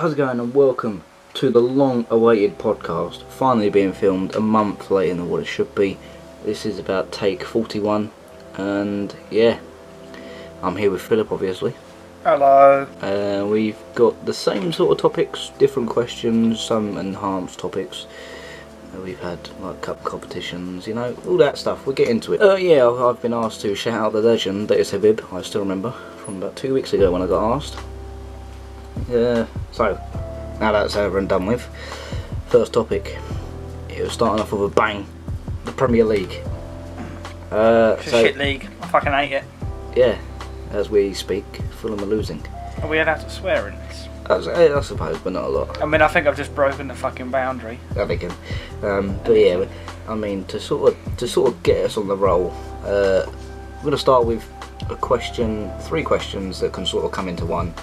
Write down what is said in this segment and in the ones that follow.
how's it going, and welcome to the long-awaited podcast, finally being filmed a month later than what it should be. This is about take 41, and yeah, I'm here with Philip, obviously. Hello. We've got the same sort of topics, different questions, some enhanced topics. We've had like cup competitions, you know, all that stuff. We'll get into it. Yeah, I've been asked to shout out the legend that is Habib. I still remember from about 2 weeks ago when I got asked. So now that's over and done with. First topic. It was starting off with a bang. The Premier League. It's a shit league. I fucking hate it. Yeah, as we speak, Fulham are losing. Are we allowed to swear in this? I suppose, but not a lot. I mean, I think I've just broken the fucking boundary. I think. But yeah, I mean, to sort of get us on the roll, we're going to start with three questions that can sort of come into one.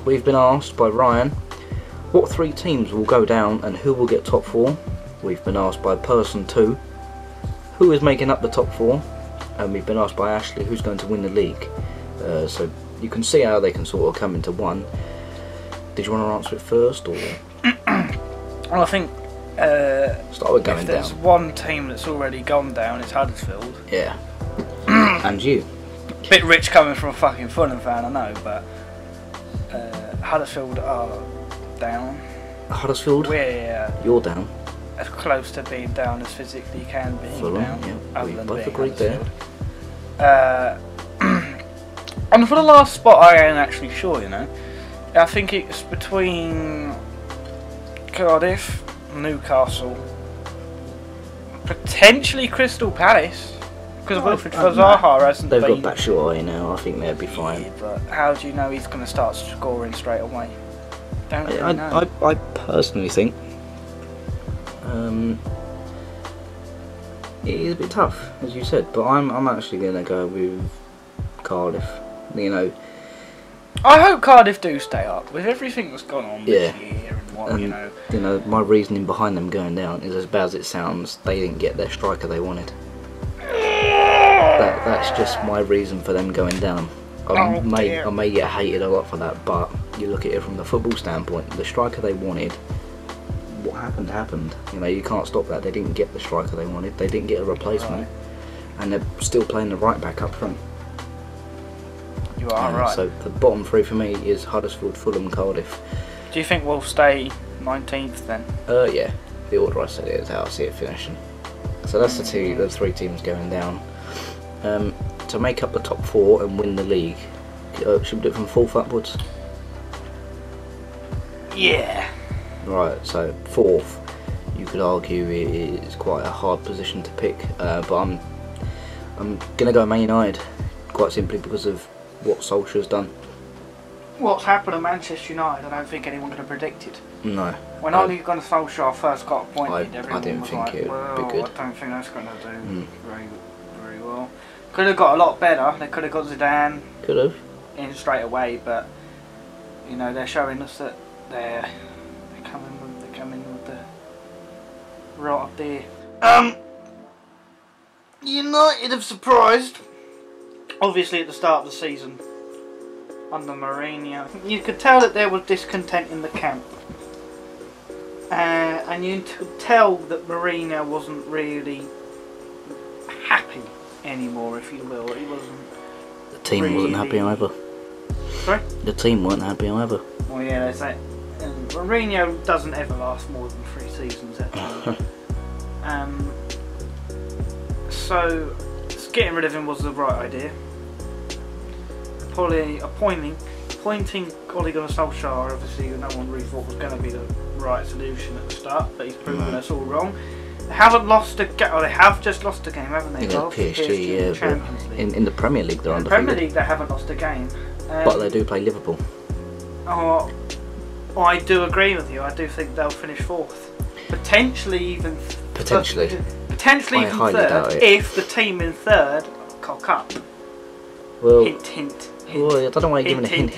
We've been asked by Ryan, what three teams will go down and who will get top four? We've been asked by person 2, who is making up the top four? And we've been asked by Ashley, who's going to win the league? So you can see how they can sort of come into one. Did you want to answer it first, or? Well, I think start with going if there's down. one team that's already gone down, it's Huddersfield. Yeah. And you? Bit rich coming from a fucking Fulham fan, I know, but Huddersfield are down. Huddersfield? You're down. As close to being down as physically can be. Fulham, down, yeah. We both agreed there. And for the last spot, I ain't actually sure, you know. I think it's between Cardiff, Newcastle, potentially Crystal Palace, because Wilfred Zaha hasn't been. They've got Batshuayi now. I think they'll be fine. Yeah, but how do you know he's going to start scoring straight away? Don't really know. I personally think it is a bit tough, as you said, but I'm actually going to go with Cardiff. You know, I hope Cardiff do stay up with everything that's gone on this year and what, and, you know. my reasoning behind them going down is, as bad as it sounds, they didn't get their striker they wanted. That's just my reason for them going down. I may get hated a lot for that, but you look at it from the football standpoint, the striker they wanted, what happened. You know, you can't stop that. They didn't get the striker they wanted. They didn't get a replacement, and they're still playing the right back up front. You are right. So the bottom three for me is Huddersfield, Fulham, Cardiff. Do you think we'll stay 19th then? Yeah. The order I said it is how I see it finishing. So that's the three teams going down. To make up the top four and win the league, should we do it from fourth upwards? Yeah. Right. So fourth, you could argue is quite a hard position to pick, but I'm gonna go Man United, quite simply because of what Solskjaer's done. What's happened at Manchester United, I don't think anyone could have predicted. No. When Ole Gunnar Solskjaer first got appointed, everyone didn't was think like, it would be good. I don't think that's going to do very well. Could have got a lot better. They could have got Zidane Could have. in straight away, but you know, they're showing us that they're coming with the right up there. United have surprised. Obviously, at the start of the season, under Mourinho, you could tell that there was discontent in the camp, and you could tell that Mourinho wasn't really happy anymore, if you will. He wasn't. The team wasn't happy either. Sorry? The team weren't happy either. Well, yeah, they say. Mourinho doesn't ever last more than 3 seasons, actually. So, getting rid of him was the right idea. Appointing Ole Gunnar Solskjaer, obviously no one really thought was going to be the right solution at the start, but he's proven us all wrong. They haven't lost a game, or they have just lost a game, haven't they? PSG, in the Champions League. In the Premier League they're undefeated. In the Premier League they haven't lost a game. But they do play Liverpool. Oh, I do agree with you. I do think they'll finish 4th. Potentially even even 3rd if the team in 3rd cock up. Well, hint. Well, I don't know why you're giving a hint.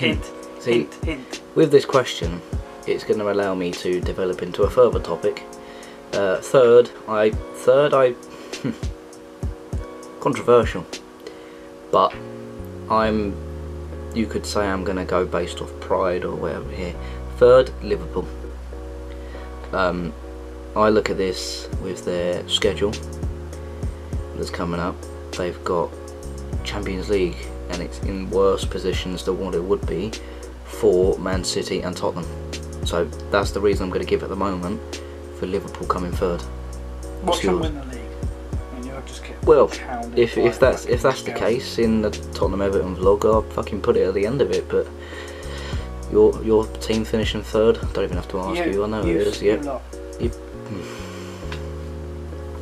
See, hint. With this question, it's going to allow me to develop into a further topic. Third, controversial, but I'm you could say I'm going to go based off pride or whatever here. Third, Liverpool. I look at this with their schedule that's coming up. They've got Champions League, and it's in worse positions than what it would be for Man City and Tottenham. So that's the reason I'm going to give at the moment for Liverpool coming third. What's them win the league? I mean, you'll just get well, if that's the case in the Tottenham Everton vlog, I'll fucking put it at the end of it. But your team finishing third, I don't even have to ask you. I know it is. Yeah.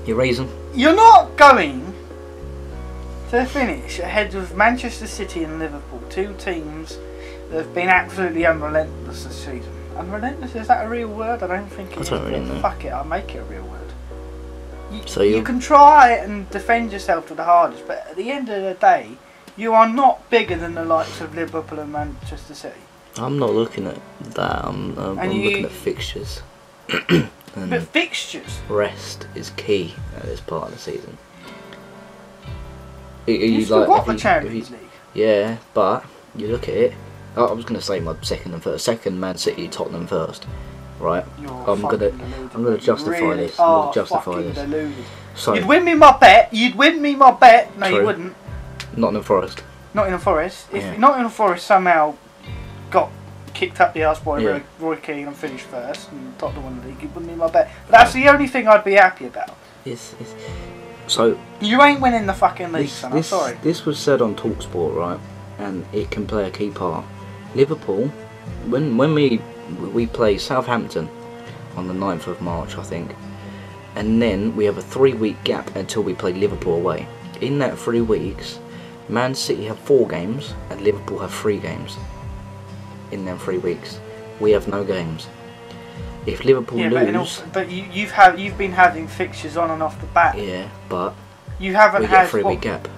Your reason? You're not going to finish ahead of Manchester City and Liverpool, two teams that have been absolutely unrelentless this season. Unrelentless, is that a real word? I don't think it is. Really know. Fuck it, I'll make it a real word. So you can try and defend yourself to the hardest, but at the end of the day, you are not bigger than the likes of Liverpool and Manchester City. I'm not looking at that. I'm looking at fixtures. But fixtures? Rest is key at this part of the season. You still got the Champions League. Yeah, but you look at it. I was going to say my second and first. Second, Man City, Tottenham first. Right. I'm gonna justify this. I'm gonna justify this. Deluded. So you'd win me my bet. You'd win me my bet. No, true. You wouldn't. Nottingham Forest. Nottingham Forest. If Nottingham Forest somehow got kicked up the arse by Roy Keane and finished first, and Tottenham won the league, you'd win me my bet. But that's the only thing I'd be happy about. So you ain't winning the fucking league, son. I'm sorry. This was said on TalkSport, right? And it can play a key part. Liverpool, when we play Southampton on the 9th of March, I think, and then we have a 3-week gap until we play Liverpool away. In that 3 weeks, Man City have 4 games and Liverpool have 3 games. In them 3 weeks, we have no games. If Liverpool lose, but you've been having fixtures on and off the bat. Yeah, but you haven't we had get a 3-week gap.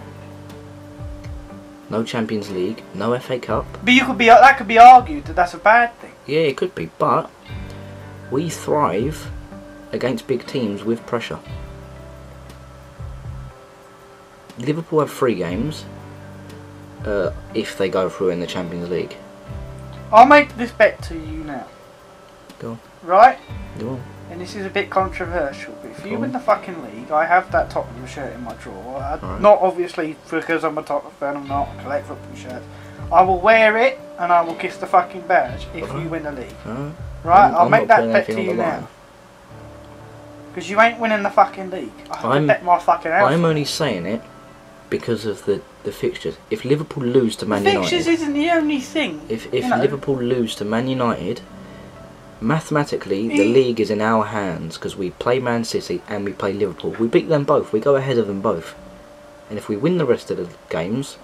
No Champions League, no FA Cup. But that could be argued that that's a bad thing. Yeah, it could be, but we thrive against big teams with pressure. Liverpool have 3 games if they go through in the Champions League. I'll make this bet to you now. Go on. Right? Go on. And this is a bit controversial, but if you win the fucking league, I have that Tottenham shirt in my drawer. Right. Not obviously because I'm a Tottenham fan, I'm not. I collect football shirts. I will wear it and I will kiss the fucking badge if you win the league. Right? I'll make that bet to you now. Because you ain't winning the fucking league. I have to bet my fucking house. I'm only saying it because of the fixtures. If Liverpool lose to Man United... Fixtures isn't the only thing. If Liverpool lose to Man United... Mathematically, the league is in our hands because we play Man City and we play Liverpool. We beat them both. We go ahead of them both. And if we win the rest of the games,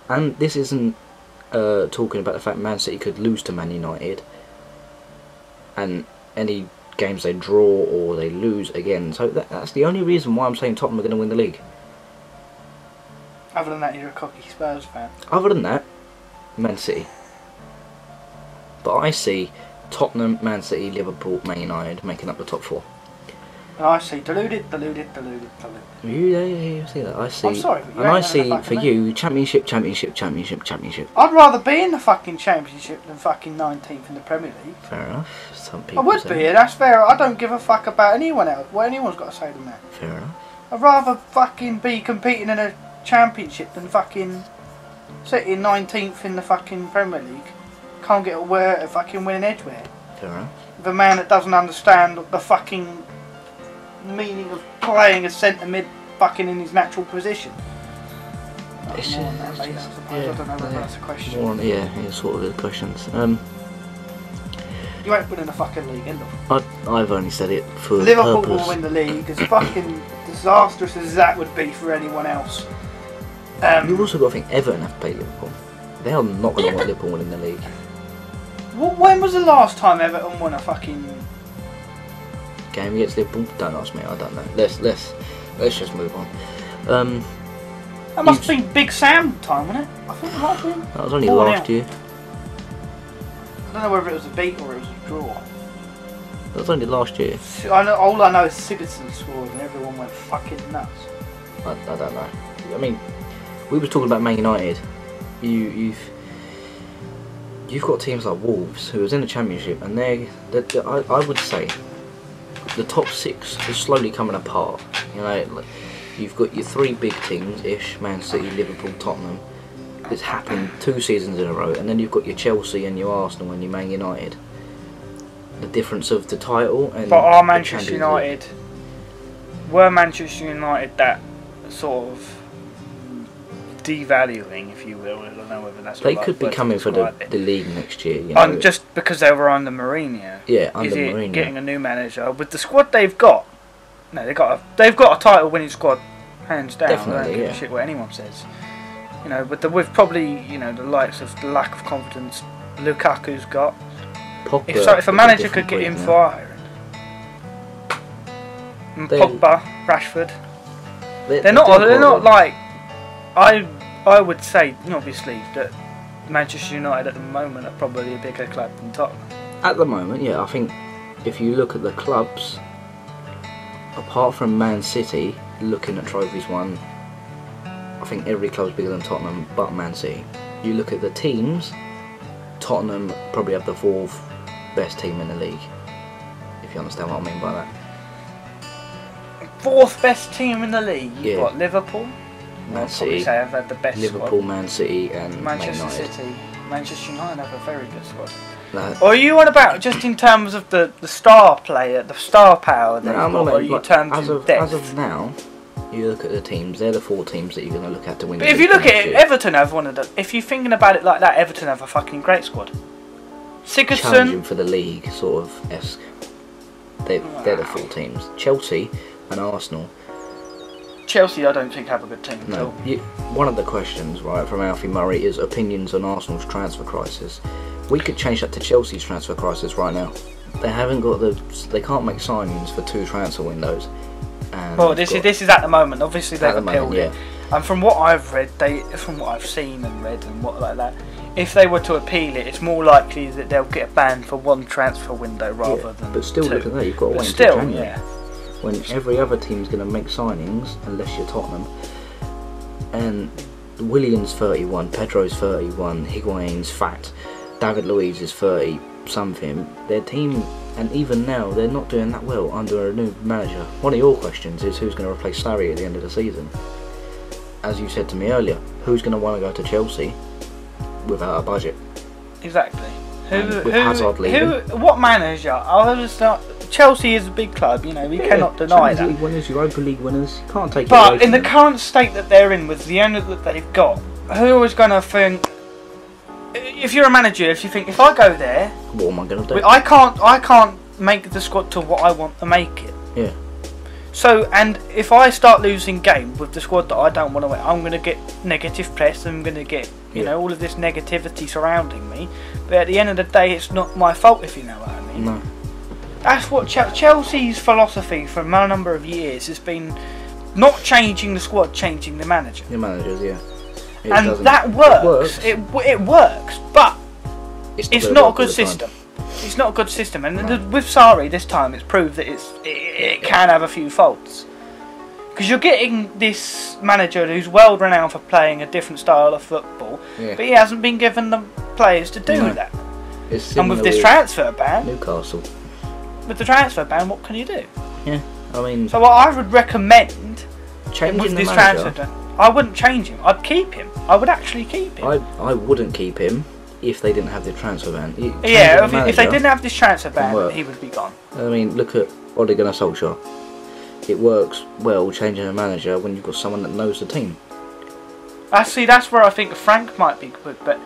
and this isn't talking about the fact Man City could lose to Man United, and any games they draw or they lose again. So that's the only reason why I'm saying Tottenham are going to win the league. Other than that, you're a cocky Spurs fan. Other than that, Man City. But I see Tottenham, Man City, Liverpool, Man United making up the top 4. And I see deluded. You see that? I see. I'm sorry, but and I see for you championship. I'd rather be in the fucking championship than fucking 19th in the Premier League. Fair enough. Some people I would be. That's fair. I don't give a fuck about anyone else. What anyone's got to say to that. Fair enough. I'd rather fucking be competing in a championship than fucking sitting 19th in the fucking Premier League. Can't get a fucking winning edgeware. Fair enough. The man that doesn't understand the fucking meaning of playing a centre mid fucking in his natural position. I don't know whether that's a question. Sort of the questions. You ain't winning the fucking league, end of. I've only said it for Liverpool purpose. will win the league, as fucking disastrous as that would be for anyone else. You've also got to think Everton have to play Liverpool. They are not going to want Liverpool winning the league. When was the last time Everton won a fucking game against Liverpool? Don't ask me. I don't know. Let's just move on. That must have been Big Sam time, wasn't it? I think it might have been. That was only last year. I don't know whether it was a beat or it was a draw. That was only last year. All I know is Sigurdsson scored and everyone went fucking nuts. I don't know. I mean, we was talking about Man United. you've got teams like Wolves, who was in the Championship, and I would say the top 6 is slowly coming apart. You know, like, you've got your 3 big teams-ish, Man City, Liverpool, Tottenham. It's happened 2 seasons in a row, and then you've got your Chelsea and your Arsenal and your Man United. The difference of the title and. But are Manchester United? Were Manchester United that sort of devaluing, if you will? I don't know whether that's. They could be coming for the league next year. You know? Just because they were under Mourinho. Yeah, under Mourinho. Getting a new manager with the squad they've got. No, they've got a title-winning squad, hands down. Definitely, I don't give a shit what anyone says. You know, with probably the likes of the lack of confidence Lukaku's got. Pogba, if a manager could get him firing, Pogba, Rashford, they're not like I would say. Obviously, that Manchester United at the moment are probably a bigger club than Tottenham. At the moment, yeah, I think if you look at the clubs, apart from Man City, looking at trophies won, I think every club's bigger than Tottenham, but Man City. You look at the teams, Tottenham probably have the 4th best team in the league, if you understand what I mean by that. 4th best team in the league? You've got Liverpool? Man City. I'd probably say I've had the best Liverpool, squad. Man City and Manchester Man United. City. Manchester United have a very good squad. No. Or are you on about just in terms of the star player, the star power that you've got, or are you terms in depth? As of now, you look at the teams, they're the 4 teams that you're going to look at to win the league. But if you look at it, Everton have one of them. If you're thinking about it like that, Everton have a fucking great squad. Sigurdsson. Challenging for the league, sort of esque. They're the 4 teams. Chelsea and Arsenal. Chelsea, I don't think have a good team. No. One of the questions, right, from Alfie Murray is opinions on Arsenal's transfer crisis. We could change that to Chelsea's transfer crisis right now. They haven't got they can't make signings for 2 transfer windows. And well, this is at the moment. Obviously, they've appealed it. Yeah. And from what I've read, from what I've seen and read and what like that, if they were to appeal it, it's more likely that they'll get a ban for 1 transfer window rather than. But still, 2. look at that. You've got to wait until January. When every other team's going to make signings, unless you're Tottenham. And Willian's 31, Pedro's 31, Higuain's fat, David Luiz is 30 something. Their team, and even now, they're not doing that well under a new manager. One of your questions is who's going to replace Sarri at the end of the season. As you said to me earlier, who's going to want to go to Chelsea without a budget? Exactly. With Hazard leaving. What manager? Chelsea is a big club, we cannot deny that. Champions League winners, Europa League winners, you can't take it But away in the from them. current state that they're in, with the owner that they've got, who is going to think? If you're a manager, if you think, if I go there, what am I going to do? I can't make the squad to what I want to make it. Yeah. So, and if I start losing game with the squad that I don't want to win, I'm going to get negative press. I'm going to get, all of this negativity surrounding me. But at the end of the day, it's not my fault, if you know what I mean. No. That's what Chelsea's philosophy for a number of years has been: not changing the squad, changing the manager. The managers, yeah. And that works. It works, but it's not a good system. It's not a good system, and with Sarri this time, it's proved that it can have a few faults. Because you're getting this manager who's well renowned for playing a different style of football, but he hasn't been given the players to do that. And with this transfer ban, Newcastle. With the transfer ban, what can you do? Yeah, I mean. So what I would recommend changing with this the transfer ban, I wouldn't change him. I'd keep him. I would actually keep him. I wouldn't keep him if they didn't have the transfer ban. Yeah, if they didn't have this transfer ban, he would be gone. I mean, look at Ole Gunnar Solskjaer. It works well changing a manager when you've got someone that knows the team. That's where I think Frank might be good, but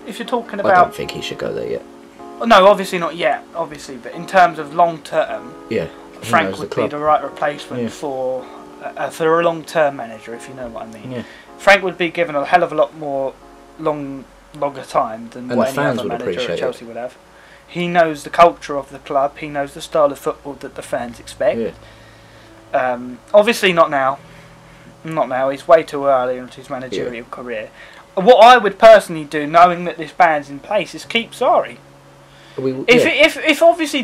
if you're talking about... I don't think he should go there yet. No, obviously not yet, but in terms of long term, Frank would be the right replacement for a long term manager, if you know what I mean. Yeah. Frank would be given a hell of a lot more longer time than what any other manager at Chelsea would have. He knows the culture of the club, he knows the style of football that the fans expect. Obviously not now. Not now, he's way too early into his managerial career. What I would personally do, knowing that this ban's in place, is keep Sarri. If obviously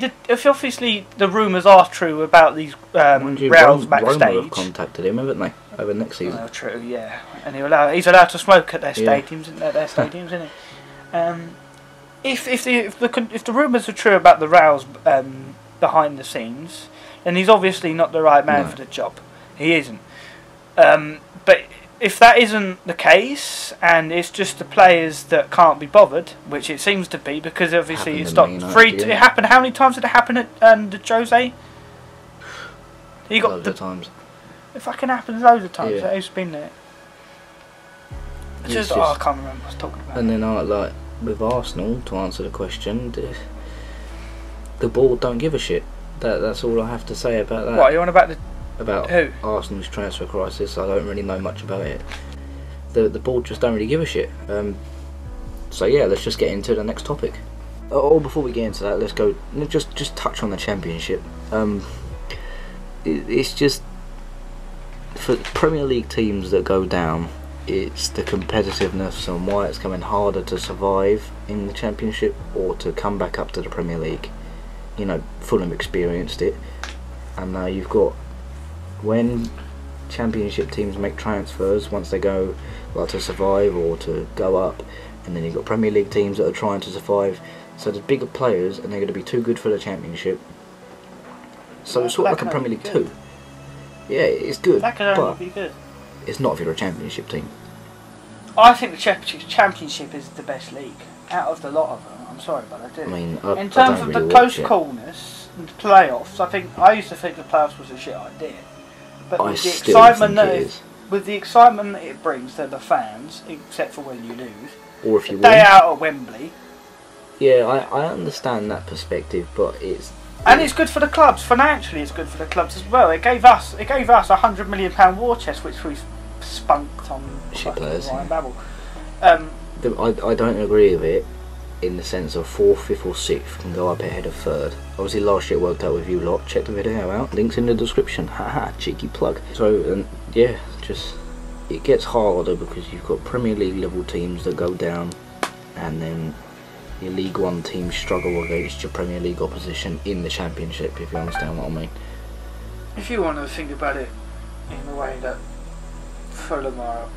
the rumours are true about these rows backstage, Roma have contacted him, haven't they, over next season? Well, true, yeah, and he's allowed to smoke at their stadiums, isn't he? if the rumours are true about the rows behind the scenes, then he's obviously not the right man for the job. He isn't. But if that isn't the case, and it's just the players that can't be bothered, which it seems to be, because obviously it's not free. It happened. How many times did it happen at Jose? He got loads of times. It fucking happens loads of times. Yeah. Who's been there? I can't remember what I was talking about. And then like with Arsenal, to answer the question, the board don't give a shit. That's all I have to say about that. What, are you on about who? Arsenal's transfer crisis? I don't really know much about it. The board just don't really give a shit. So yeah, let's just get into the next topic. Oh, before we get into that, let's go. Just touch on the Championship. It's just for Premier League teams that go down. It's the competitiveness and why it's coming harder to survive in the Championship or to come back up to the Premier League. You know, Fulham experienced it, and now you've got, when Championship teams make transfers once they go like to survive or to go up, and then you've got Premier League teams that are trying to survive. So there's bigger players, and they're going to be too good for the Championship. So it's sort of like a Premier League 2. Yeah, it's good, that can only be good. It's not if you're a Championship team. I think the Championship is the best league out of the lot of them. I'm sorry, but I do. I mean, in terms of the close callness and the playoffs, I used to think the playoffs was a shit idea. But with the excitement that it brings to the fans, except for when you lose, or if you win, out at Wembley. Yeah, I understand that perspective, but it's good for the clubs. Financially, it's good for the clubs as well. It gave us £100 million war chest, which we've spunked on shit players. Ryan Babel. I don't agree with it in the sense of 4th, 5th or 6th can go up ahead of 3rd. Obviously last year it worked out with you lot. Check the video out. Links in the description. Haha, cheeky plug. So yeah, just it gets harder because you've got Premier League level teams that go down, and then your League One teams struggle against your Premier League opposition in the Championship, if you understand what I mean. If you want to think about it in the way that Fulham are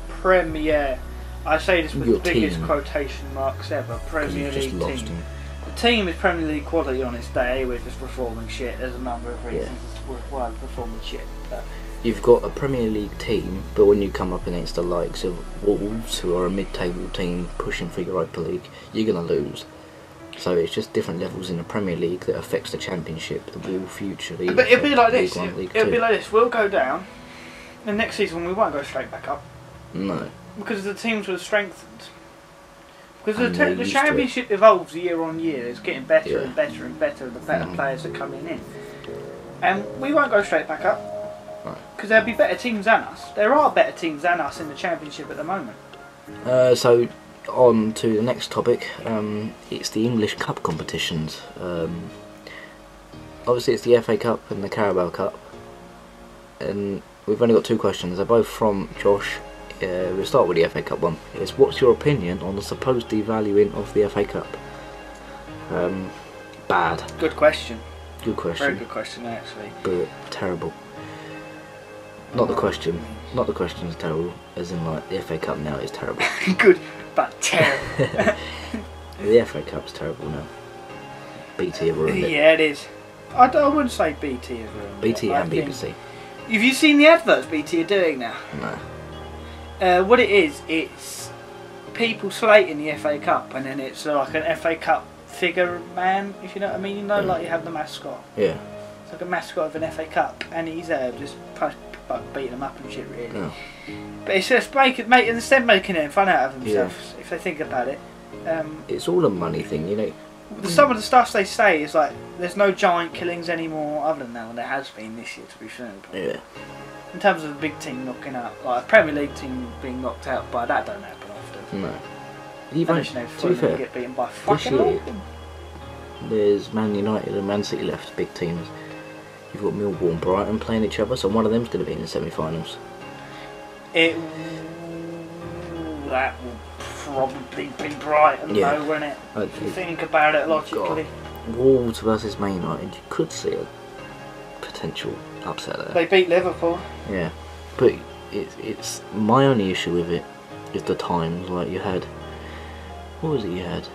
Premier, I say this with the biggest quotation marks ever, Premier League team. The team is Premier League quality on its day. We're just performing shit. There's a number of reasons why we're performing shit. But you've got a Premier League team, but when you come up against the likes of Wolves, who are a mid-table team pushing for Europa League, you're going to lose. So it's just different levels in the Premier League that affects the Championship, that will futurely. But it'll be like this. It'll be like this. We'll go down, and next season we won't go straight back up. No. Because the teams were strengthened. Because the Championship evolves year on year. It's getting better and better and better. The better players are coming in, and we won't go straight back up. Because there'll be better teams than us. There are better teams than us in the Championship at the moment. So on to the next topic. It's the English Cup competitions. Obviously it's the FA Cup and the Carabao Cup, and we've only got 2 questions. They're both from Josh. We'll start with the FA Cup one. It's, what's your opinion on the supposed devaluing of the FA Cup? Bad. Good question. Good question. Very good question, actually. But terrible. Not the question. Not the question is terrible. As in, like, the FA Cup now is terrible. Good, but terrible. The FA Cup's terrible now. BT have ruined it. Yeah, it is. I wouldn't say BT have ruined it. BT and BBC. Have you seen the adverts BT are doing now? No. What it is, it's people slating the FA Cup, and then it's like an FA Cup figure man, if you know what I mean. You know, like you have the mascot. Yeah. It's like a mascot of an FA Cup, and he's just beating them up and shit, really. Oh. But it's just instead of making it fun out of themselves, if they think about it. It's all a money thing, you know. Some of the stuff they say is like, there's no giant killings anymore, other than that, and there has been this year, to be fair. Yeah. In terms of a big team knocking out, like a Premier League team being knocked out, but that don't happen often. No. Even to be fair, get beaten by fucking this year, there's Man United and Man City left, big teams. You've got Millwall and Brighton playing each other, so one of them's going to be in the semi-finals. That will probably be Brighton, though, won't it? If you think about it logically. Wolves versus Man United, you could see a potential upset there. They beat Liverpool. Yeah, but it's my only issue with it is the times. Like you had, what was it you had?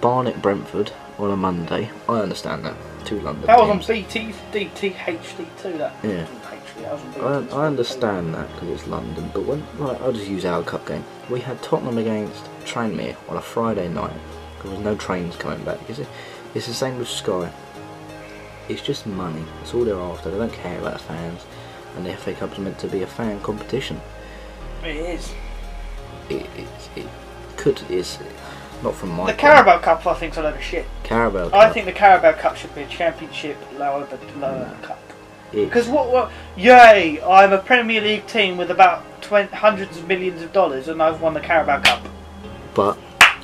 Barnet Brentford on a Monday. I understand that. Two London That was teams. on BT, DTHD2. That. Yeah. That was on BT. I understand that because it's London, but when I'll just use our cup game. We had Tottenham against Tranmere on a Friday night. There was no trains coming back. It's the same with Sky. It's just money. That's all they're after. They don't care about the fans. And the FA Cup's meant to be a fan competition. It is. It's not from my. The Carabao Cup, I think, is a load of shit. Carabao Cup. I think the Carabao Cup should be a championship lower cup. Because what? Yay! I'm a Premier League team with about hundreds of millions of dollars, and I've won the Carabao Cup. But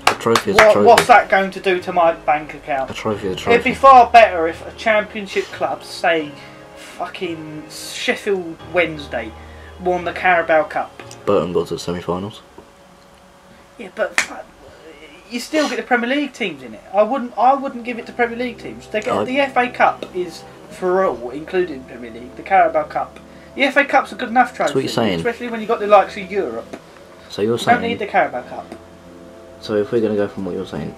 a trophy is a trophy. What's that going to do to my bank account? A trophy is a trophy. It'd be far better if a championship club, say, fucking Sheffield Wednesday, won the Carabao Cup. Burton got to the semi-finals. Yeah, but you still get the Premier League teams in it. I wouldn't give it to Premier League teams. They get the FA Cup is for all, including Premier League. The Carabao Cup. The FA Cup's a good enough trophy. That's what you're saying. Especially when you've got the likes of Europe. So you're You saying. don't need the Carabao Cup. So if we're going to go from what you're saying,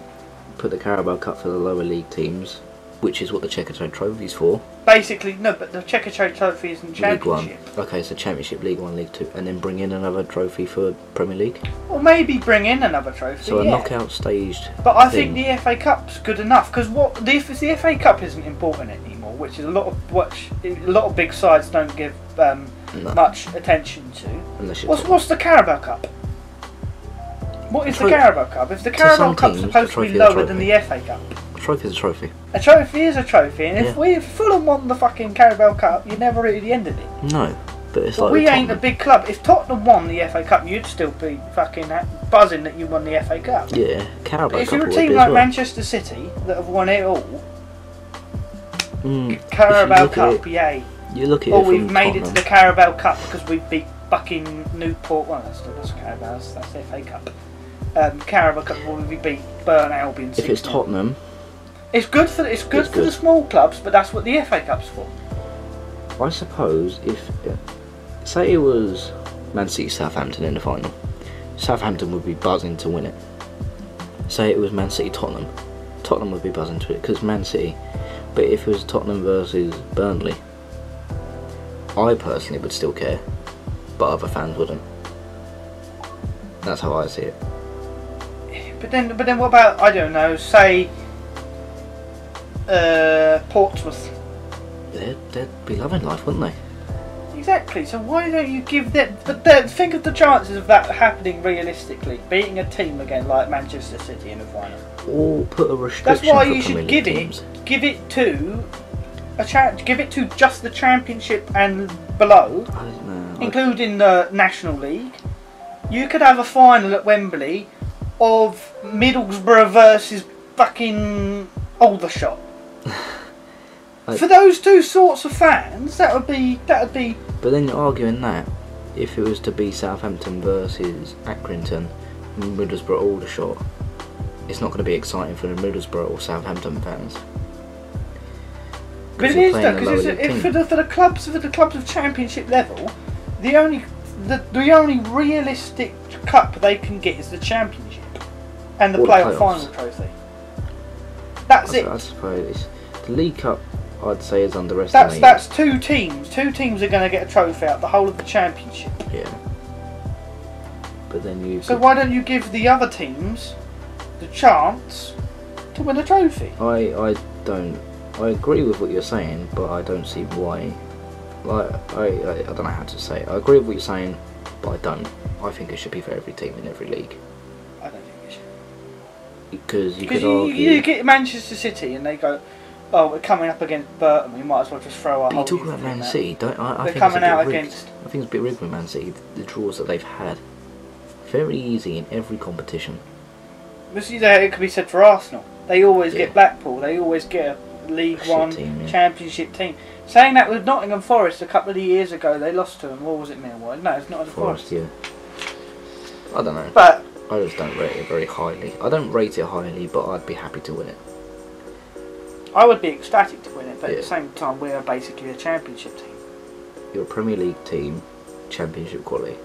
put the Carabao Cup for the lower league teams, which is what the Checkatrade Trophy's for. Basically, no, but the Checkatrade Trophy isn't League One. Championship. Okay, so Championship, League One, League Two, and then bring in another trophy for Premier League. Or maybe bring in another trophy. So a yeah. knockout staged. But I think the FA Cup's good enough because the FA Cup isn't important anymore, which is a lot of big sides don't give much attention to. What's the Carabao Cup? What is the Carabao Cup? If the Carabao Cup's supposed to be lower than the FA Cup. A trophy is a trophy. A trophy is a trophy, and if Fulham won the fucking Carabao Cup, you're never really the end of it. No, but it's But like we ain't a big club. If Tottenham won the FA Cup, you'd still be fucking buzzing that you won the FA Cup. Yeah, Carabao But if Cup you're a would team be like as well. Manchester City that have won it all, Carabao Cup, yay. You look at Or it we've from made Tottenham. it to the Carabao Cup because we beat fucking Newport. Well, that's Carabao's, that's the FA Cup. Carabao Cup, well, we beat Burn Albion. If it's Tottenham, it's good for the small clubs, but that's what the FA Cup's for. I suppose if say it was Man City Southampton in the final, Southampton would be buzzing to win it. Say it was Man City Tottenham, Tottenham would be buzzing to it because Man City. But if it was Tottenham versus Burnley, I personally would still care, but other fans wouldn't. That's how I see it. But then what about, I don't know, say Portsmouth? They'd be loving life, wouldn't they? Exactly. So why don't you give them? But then think of the chances of that happening realistically, beating a team again like Manchester City in the final. Or put a restriction. That's why for you should Premier give League teams. give it to give it to just the Championship and below, I don't know. including the National League. You could have a final at Wembley of Middlesbrough versus fucking Aldershot. For those two sorts of fans, that would be. But then you're arguing that if it was to be Southampton versus Accrington, Middlesbrough Aldershot, it's not going to be exciting for the Middlesbrough or Southampton fans. But it is though, because for the clubs of Championship level, the only realistic cup they can get is the Championship and the playoff final trophy. That's it. I suppose the League Cup, I'd say, is underestimated. That's two teams. Two teams are going to get a trophy out the whole of the Championship. Yeah. But then So why don't you give the other teams the chance to win a trophy? I agree with what you're saying, but I don't see why. Like I don't know how to say it. I agree with what you're saying, but I don't. I think it should be for every team in every league. I don't think it should. Because you could argue. You get Manchester City and they go, oh, we're coming up against Burton. We might as well just throw our. But you're talking about Man City, don't I? They're coming out against. I think it's a bit rigged with Man City. The draws that they've had, very easy in every competition. It could be said for Arsenal. They always get Blackpool. They always get a League One team, Championship team. Saying that with Nottingham Forest a couple of years ago, they lost to them. What was it, Millwall? No, it's not Forest. Yeah. I don't know. But I just don't rate it very highly. I don't rate it highly, but I'd be happy to win it. I would be ecstatic to win it, but at the same time, we are basically a Championship team. You're a Premier League team, Championship quality.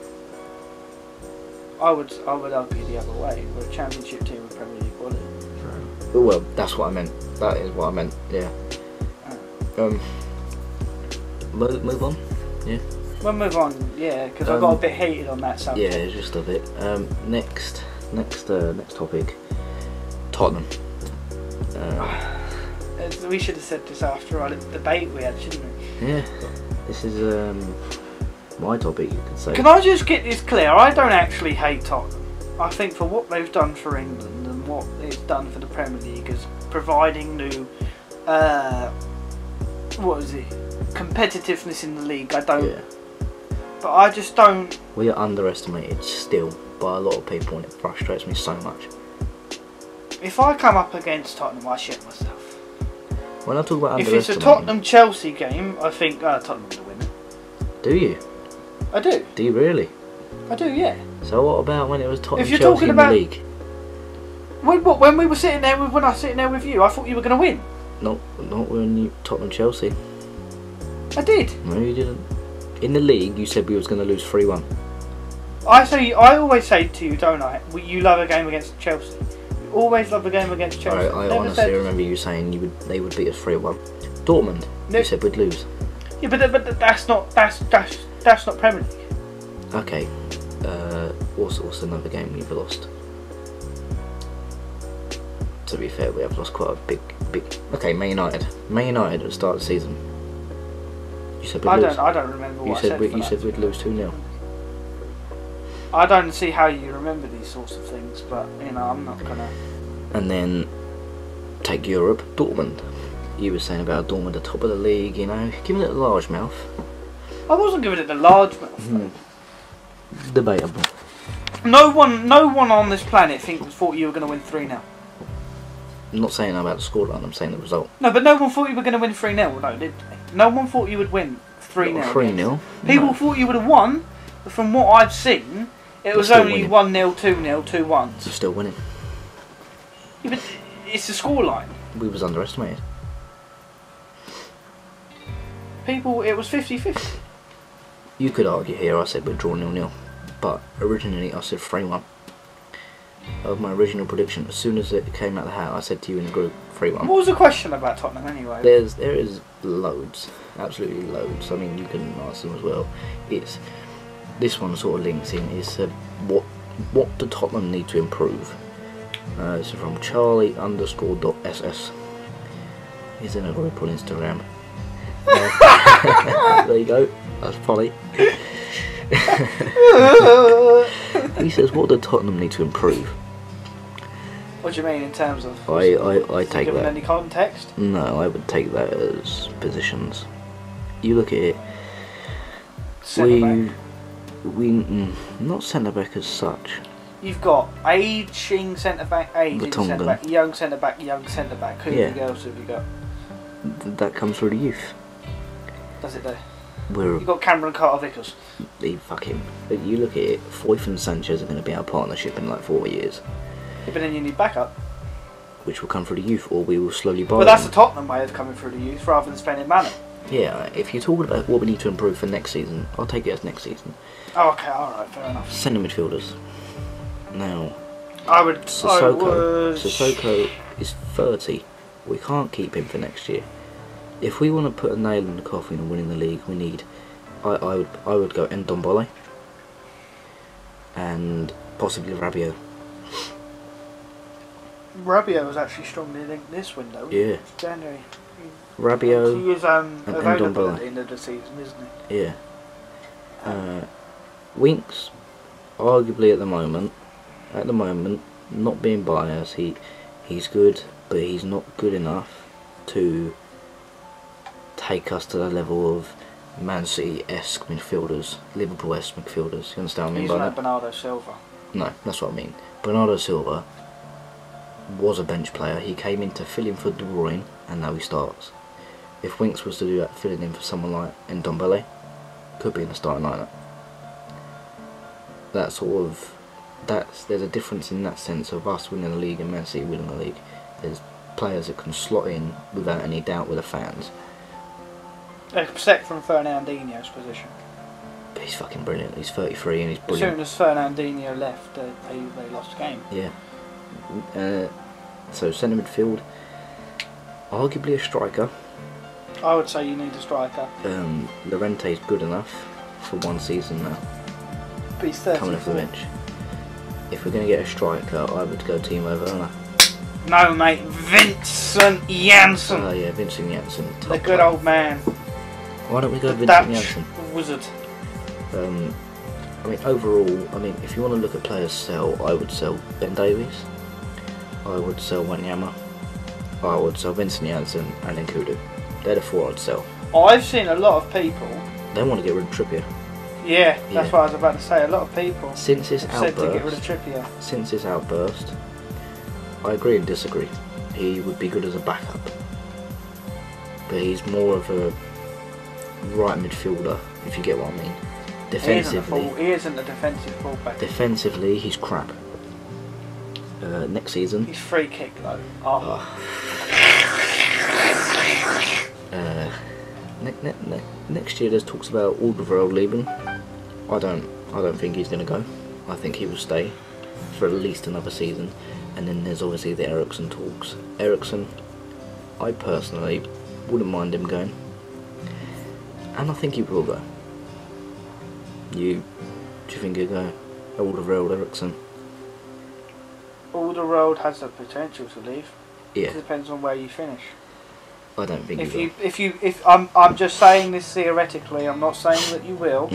I would argue the other way. We're a Championship team with Premier League quality. Right. Well, that's what I meant. That is what I meant. Yeah. Move on. Yeah. We'll move on. Yeah, because I got a bit heated on that subject. Yeah, just a bit. Next topic. Tottenham. We should have said this after our debate we had, shouldn't we? Yeah. This is my topic, you could say. Can I just get this clear? I don't actually hate Tottenham. I think for what they've done for England and what it's done for the Premier League is providing new, competitiveness in the league. I don't. Yeah. But I just don't. We are underestimated still by a lot of people, and it frustrates me so much. If I come up against Tottenham, I shit myself. When I talk about if it's a Tottenham-Chelsea game, I think Tottenham will win it. Do you? I do. Do you really? I do, yeah. So what about when it was Tottenham if you're Chelsea talking in about, the league? When we were sitting there, when I was sitting there with you, I thought you were going to win. Not when you Tottenham Chelsea. I did. No, you didn't. In the league, you said we was going to lose 3-1. I always say to you, don't I? You love a game against Chelsea. You always love a game against Chelsea. I honestly remember you saying they would beat us 3-1. Dortmund, you said we'd lose. Yeah, but that's not Premier League. Okay. What's another game we've lost? To be fair, we have lost quite a big. Okay, Man United. Man United at the start of the season. You said we'd lose. I don't remember what I said. You said we'd lose 2-0. I don't see how you remember these sorts of things, but you know, I'm not gonna. And then take Europe, Dortmund. You were saying about Dortmund at the top of the league, you know, giving it a large mouth. I wasn't giving it a large mouth. Debatable. No one on this planet thought you were going to win 3-0. I'm not saying about the scoreline, I'm saying the result. No, but no one thought you were going to win 3-0, no, did they? No one thought you would win 3-0. 3-0? People thought you would have won, but from what I've seen, it was only 1-0, 2-0, 2-1. You're still winning. Yeah, but it's the scoreline. We was underestimated. People, it was 50-50. You could argue here, I said we'd draw 0-0. But originally I said 3-1. Of my original prediction, as soon as it came out of the hat, I said to you in the group, 3-1. What was the question about Tottenham anyway? There is loads, absolutely loads. I mean, you can ask them as well. This one sort of links in. Is what do Tottenham need to improve? This is from Charlie_.ss. He's in a group on Instagram. There you go. That's funny. He says, what do Tottenham need to improve? What do you mean in terms of? I take given that. Any context? No, I would take that as positions. You look at it. Not centre back as such. You've got aging centre back, young centre back, young centre back. Who else have you got? That comes through the youth. Does it though? You've got Cameron Carter-Vickers. Fuck him. But you look at it, Foyth and Sanchez are going to be our partnership in like 4 years. Yeah, but then you need backup. Which will come through the youth, or we will slowly buy. But that's the Tottenham way of coming through the youth, rather than spending money. Yeah, if you're talking about what we need to improve for next season, I'll take it as next season. Oh, okay, alright, fair enough. Centre midfielders. Now, Sissoko is 30. We can't keep him for next year. If we want to put a nail in the coffin and winning the league, we need. I would go Ndombele and possibly Rabiot. Rabiot was actually strongly linked this window. Yeah. January. Rabiot. He is available Ndombele at the end of the season, isn't he? Yeah. Winks, arguably at the moment, not being biased, he's good, but he's not good enough to take us to the level of Man City-esque midfielders, Liverpool-esque midfielders. You understand what I mean by that? He's not Bernardo Silva. No, that's what I mean. Bernardo Silva was a bench player. He came in to fill in for De Bruyne, and now he starts. If Winks was to do that, filling in for someone like Ndombele, could be in the starting lineup. There's a difference in that sense of us winning the league and Man City winning the league. There's players that can slot in without any doubt with the fans. Except from Fernandinho's position. But he's fucking brilliant. He's 33 and he's brilliant. As soon as Fernandinho left, they lost the game. Yeah. So centre midfield, arguably a striker. I would say you need a striker. Llorente's good enough for one season now. But he's 34. Coming off the bench. If we're going to get a striker, I would go Timo Werner. No, mate, Vincent Janssen. Oh yeah, Vincent Janssen. The good old man. Why don't we go the Vincent Dutch Janssen? wizard. I mean, overall, I mean, if you want to look at players sell, I would sell Ben Davies. I would sell Wanyama. I would sell Vincent Janssen and then Kudu. They're the 4 I'd sell. I've seen a lot of people. They want to get rid of Trippier. Yeah, that's what I was about to say. A lot of people since his said to get rid of Trippier. Since his outburst, I agree and disagree. He would be good as a backup, but he's more of a right midfielder, if you get what I mean. Defensively, he isn't a defensive fullback. Defensively, he's crap. Next season, he's free kick though. Oh. Next year, there's talks about Alderweireld leaving. I don't think he's going to go. I think he will stay for at least another season. And then there's obviously the Eriksen talks. Eriksen, I personally wouldn't mind him going, and I think he will go. Do you think he'll go? Alderweireld, Eriksen? Alderweireld has the potential to leave. Yeah. It depends on where you finish. I don't think if I'm just saying this theoretically. I'm not saying that you will.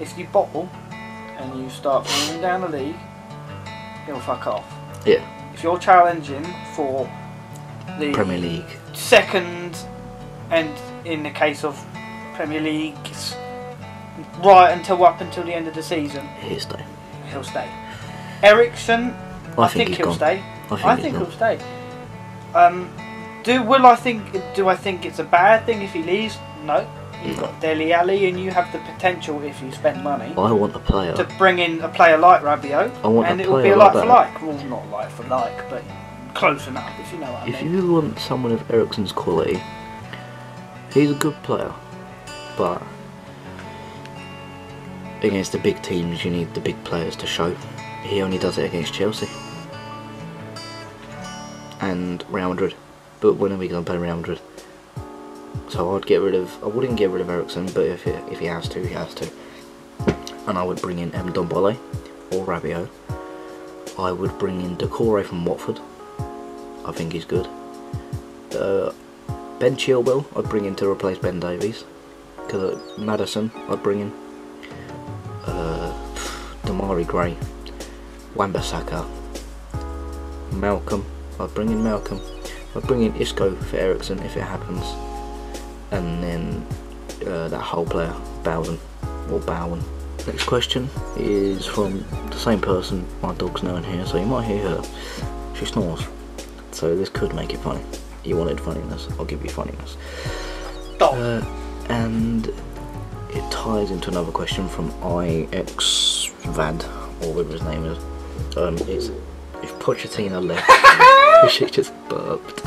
If you bottle and you start falling down the league, he'll fuck off. Yeah. If you're challenging for the Premier League second, and in the case of Premier League, right up until the end of the section, he'll stay. He'll stay. Eriksen, I think he'll stay. I think he'll stay. Do I think it's a bad thing if he leaves? No. You've got Dele Alli, and you have the potential, if you spend money, I want a player to bring in a player like Rabiot, and it will be a like for like. Well, not like for like, but close enough, if you know what I mean. If you want someone of Eriksen's quality, he's a good player, but against the big teams, you need the big players to show. He only does it against Chelsea and Real Madrid. But when are we going to play Real Madrid? So I wouldn't get rid of Eriksen, but if he has to, he has to. And I would bring in Ndombele or Rabiot. I would bring in Decore from Watford. I think he's good. Ben Chilwell I'd bring in to replace Ben Davies. Maddison I'd bring in. Damari Gray, Wan-Bissaka, Malcolm. I'd bring in Malcolm. I'd bring in Isco for Eriksen if it happens. And then that whole player, Bowen. Next question is from the same person. My dog's now in here, so you might hear her. She snores. So this could make it funny. You wanted funniness, I'll give you funniness. And it ties into another question from IXVAD, or whatever his name is. It's if Pochettino left. She just burped.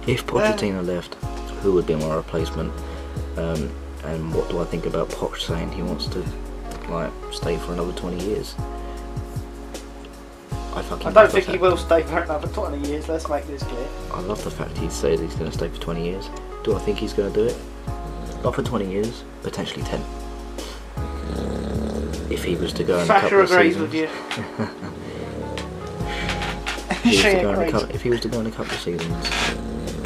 If Pochettino left, who would be my replacement? And what do I think about Poch saying he wants to stay for another 20 years? I don't think he will stay for another 20 years, let's make this clear. I love the fact he said he's going to stay for 20 years. Do I think he's going to do it? Not for 20 years, potentially 10. If he was to go in a couple of seasons. Sasha agrees with you. If he was to go in a couple of seasons.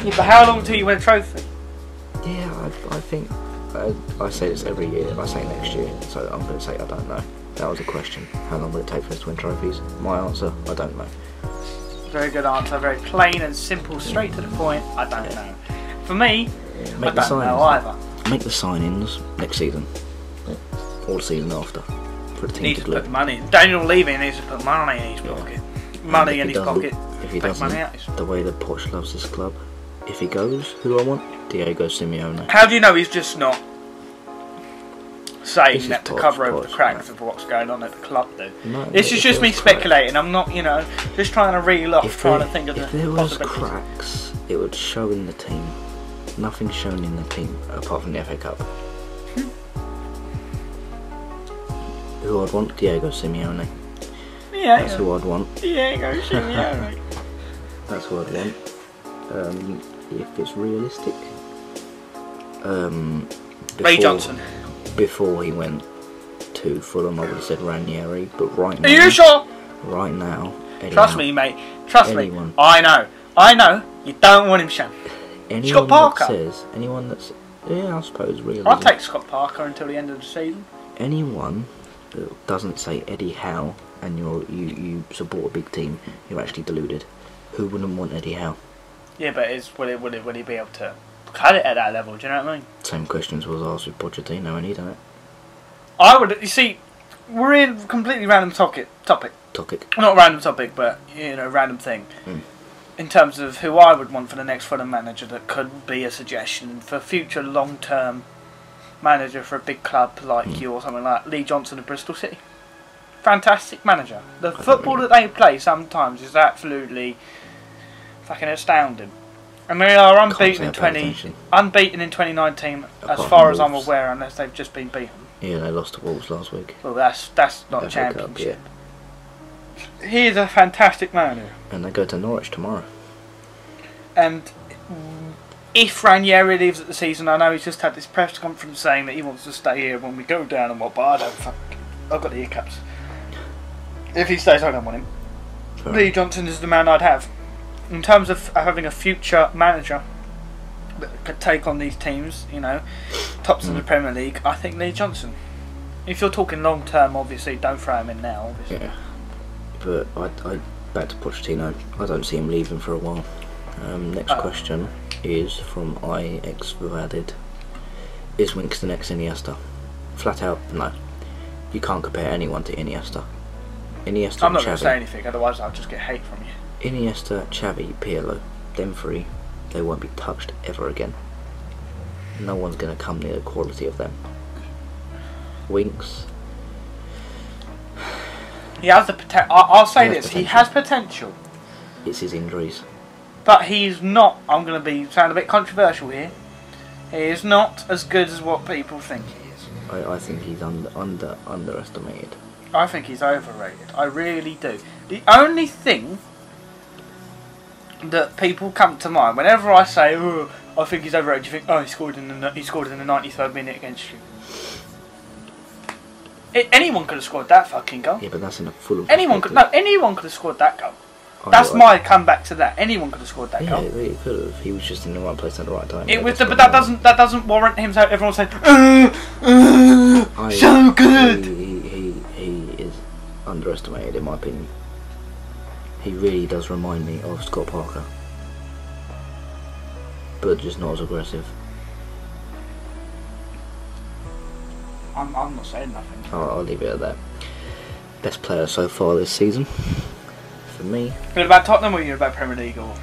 Yeah, but how long until you win a trophy? Yeah, I think I say this every year. I say next year, so I'm going to say I don't know. That was a question. How long will it take for us to win trophies? My answer, I don't know. Very good answer. Very plain and simple, straight to the point. I don't know. For me, I don't know either. Make the signings next season, or the season after, for the team needs to put money. Daniel Levy needs to put money in his pocket. Money in his pocket. If he doesn't, the way that Poch loves this club, if he goes, who do I want? Diego Simeone. How do you know he's just not saying that to cover over the cracks of what's going on at the club, though? No, this is just me speculating. I'm not, just trying to reel off, trying to think of the possibilities. If there was cracks, it would show in the team. Nothing's shown in the team apart from the FA Cup. Who I'd want? Diego Simeone. Yeah, that's who I'd want. Diego Simeone. That's what I'd want. If it's realistic. Ray Johnson. Before he went to Fulham, I would have said Ranieri, but right now... Are you sure? Right now... Trust me, mate. Trust me. I know. You don't want him, Shan. Scott Parker. Anyone that's... Yeah, I suppose, really. I'll take Scott Parker until the end of the season. Anyone that doesn't say Eddie Howe and you support a big team, you're actually deluded. Who wouldn't want Eddie Howe? Yeah, but would he be able to cut it at that level? Do you know what I mean? Same questions was asked with Pochettino, and he done it. I would. You see, we're in a completely random topic. Not random topic, but random thing. In terms of who I would want for the next Fulham manager, that could be a suggestion for future long-term manager for a big club like you or something like Lee Johnson of Bristol City. Fantastic manager. The football that they play sometimes is absolutely fucking astounding. And they are unbeaten in 2019 as far as I'm aware, unless they've just been beaten. Yeah, they lost to Wolves last week. Well, that's not a championship. Cup, yeah. He is a fantastic manager. And they go to Norwich tomorrow. And if Ranieri leaves at the season, I know he's just had this press conference saying that he wants to stay here when we go down and what, but I don't I've got the hiccups. If he stays, I don't want him. Fair. Lee Johnson is the man I'd have. In terms of having a future manager that could take on these teams, tops of the Premier League, I think Lee Johnson. If you're talking long term, obviously, don't throw him in now, obviously. Yeah. But I back to Pochettino, I don't see him leaving for a while. Next question is from IX Vadid. Is Winks the next Iniesta? Flat out, no. You can't compare anyone to Iniesta. Iniesta I'm not Xavi. going to say anything, otherwise I'll just get hate from you. Iniesta, Xavi, Pirlo, them three, they won't be touched ever again. No one's going to come near the quality of them. Winks. He has the potential. I'll say this: he has potential. It's his injuries. But he's not. I'm going to sound a bit controversial here. He is not as good as what people think he is. I think he's underestimated. I think he's overrated. I really do. The only thing that people come to mind whenever I say, "Oh, I think he's overrated," you think, "Oh, he scored in the 93rd minute against you." Anyone could have scored that fucking goal. Yeah, but that's in a full. Anyone could have scored that goal. That's my comeback to that. Anyone could have scored that goal. Yeah, he could have. He was just in the right place at the right time. But that doesn't warrant him. So everyone saying, "So good." He is underestimated, in my opinion. He really does remind me of Scott Parker, but just not as aggressive. I'm not saying nothing. I'll leave it at that. Best player so far this season, for me. You're about Tottenham or you're about Premier League or?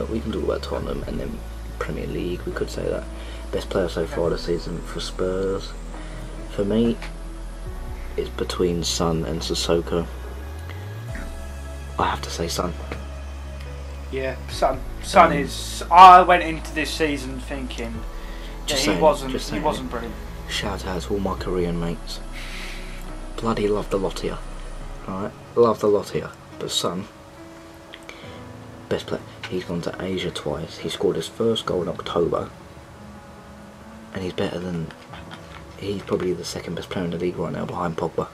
We can talk about Tottenham and then Premier League. We could say that. Best player so far this season for Spurs, for me, is between Son and Sissoko. I have to say Son. Yeah, Son is. I went into this season thinking he wasn't brilliant. Shout out to all my Korean mates. Bloody love the lot of you. Alright? Love the lot of you. But Son, best player. He's gone to Asia twice. He scored his first goal in October. And he's better than... He's probably the second best player in the league right now behind Pogba.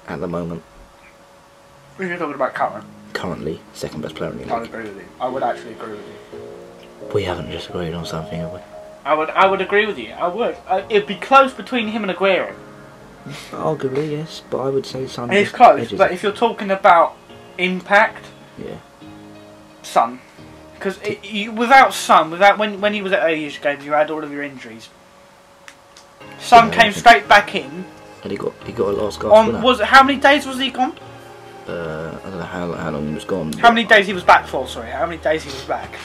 At the moment. You're talking about current? Currently, second best player in the league. I would agree with you. I would actually agree with you. We haven't just agreed on something, have we? I would agree with you. I would. It'd be close between him and Aguero. Arguably, yes, but I would say Son. It's close, but if you're talking about impact, yeah, Son. Because without Son, when he was at Asia Games, you had all of your injuries. Son came straight back in. And he got a last gasp. How many days was he gone? I don't know how long he was gone. How many days he was back for? Sorry, how many days he was back?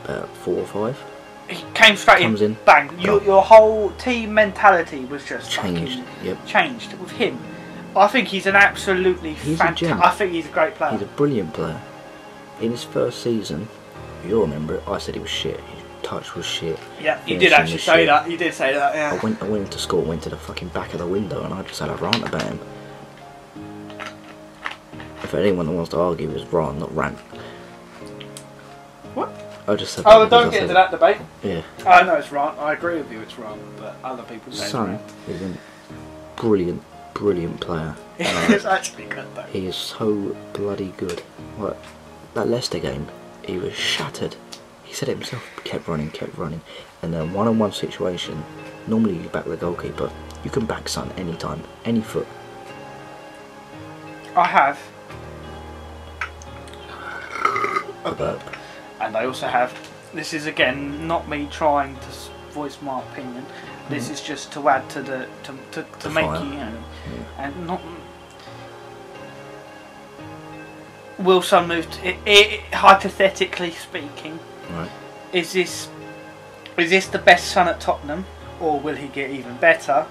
About 4 or 5. He came straight in, bang. Your whole team mentality was just changed. Changed with him. I think he's an absolutely fantastic. I think he's a great player. He's a brilliant player. In his first season, you'll remember it. I said he was shit. His touch was shit. Yeah, you did actually say that. You did say that. Yeah. I went into school, went to the fucking back of the window, and I just had a rant about him. If anyone that wants to argue is wrong, not rant. I just said. Oh, don't get into that debate. Yeah. I know it's wrong. I agree with you. It's wrong, but other people say Son it's wrong. is a brilliant player. It's actually good though. He is so bloody good. Like that Leicester game, he was shattered. He said it himself. Kept running, and then one-on-one situation. Normally you back the goalkeeper. You can back Son anytime, any foot. I have. A burp. And I also have. This is again not me trying to voice my opinion. This is just to add to the to make fire. you know, and not. Will Son move? Hypothetically speaking, Right. is this the best Son at Tottenham, or will he get even better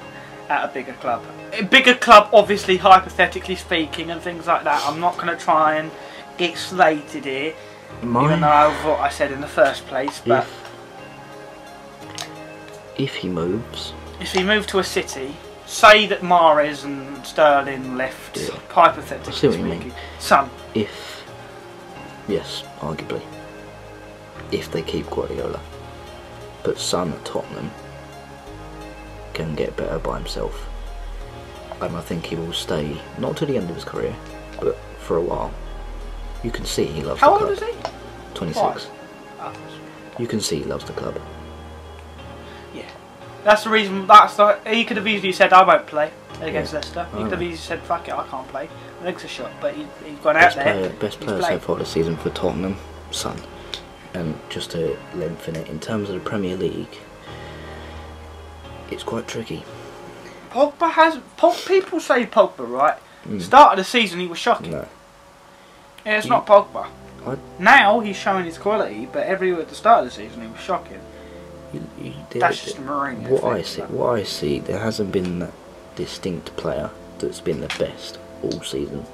at a bigger club? A bigger club, obviously, hypothetically speaking, and things like that. I'm not going to try and get slated here, even though what I said in the first place. But if he moves, if he moved to a city, say that Mahrez and Sterling left, hypothetically I see what you speaking, mean. Son. Yes, arguably, if they keep Guardiola, but Son at Tottenham can get better by himself. And I think he will stay, not to the end of his career, but for a while. You can see he loves the club. How old is he? 26. Oh. You can see he loves the club. Yeah. That's the reason, he could have easily said, I won't play against Leicester. He could have easily said, fuck it, I can't play. Legs a shot, but he's gone out there. Best player so far this season for Tottenham, Son. And just to lengthen it, in terms of the Premier League, it's quite tricky. Pogba has. People say Pogba, right? Start of the season he was shocking. No. Yeah, it's not Pogba. Now he's showing his quality, but at the start of the season he was shocking. That's just Mourinho. What I see, there hasn't been that distinct player that's been the best all season.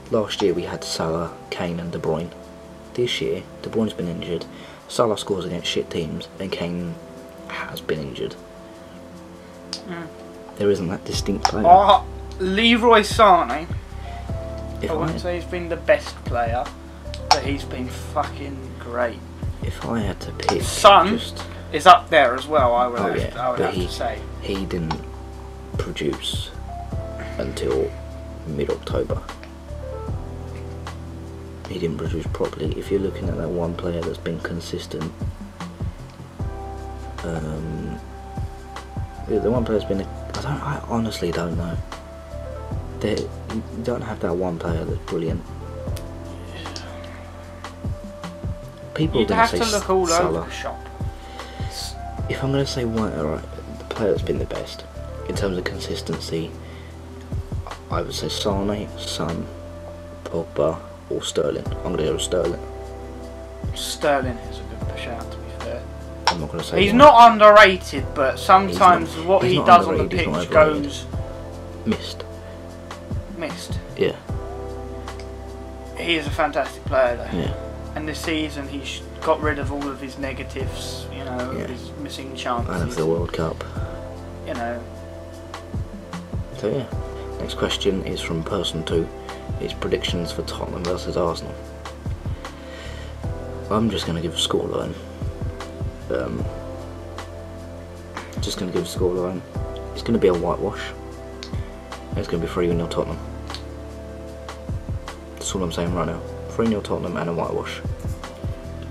Last year we had Salah, Kane and De Bruyne. This year, De Bruyne's been injured. Salah scores against shit teams, and Kane has been injured. There isn't that distinct player. Leroy Sané, I wouldn't say he's been the best player, but he's been fucking great. If I had to pick, Son is up there as well. I would have to say he didn't produce until mid-October. He didn't produce properly. If you're looking at that one player that's been consistent, the one player's been. I honestly don't know. You don't have that one player that's brilliant. People You'd have to look all over the shop. If I'm going to say one, the player that's been the best in terms of consistency, I would say Sané, Son, Pogba, or Sterling. I'm going to go with Sterling. Sterling is a good shout, to be fair. I'm not going to say he's not underrated, but sometimes what he does on the pitch goes missed. Yeah. He is a fantastic player, though. Yeah. And this season he's got rid of all of his negatives, you know, his missing chances. And of the World Cup. You know. So yeah. Next question is from Person 2. It's predictions for Tottenham versus Arsenal. I'm just going to give a scoreline. Just going to give a scoreline. It's going to be a whitewash. And it's going to be 3-0 Tottenham. That's all I'm saying right now. 3-0 Tottenham and a whitewash.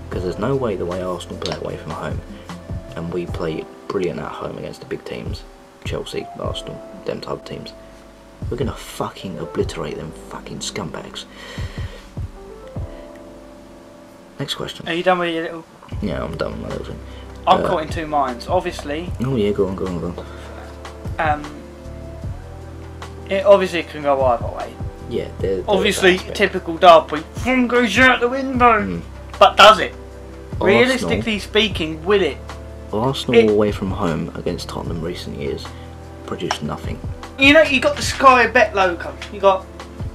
Because there's no way the way Arsenal play away from home, and we play brilliant at home against the big teams, Chelsea, Arsenal, them type of teams, we're going to fucking obliterate them fucking scumbags. Next question. Are you done with your little... Yeah, I'm done with my little thing. I'm caught in two minds. Obviously... Oh yeah, go on. It obviously can go either way. Yeah, obviously, typical derby. One goes out the window. But does it? Realistically speaking, will it? Arsenal away from home against Tottenham recent years produced nothing. You know, you got the Sky Bet logo. You got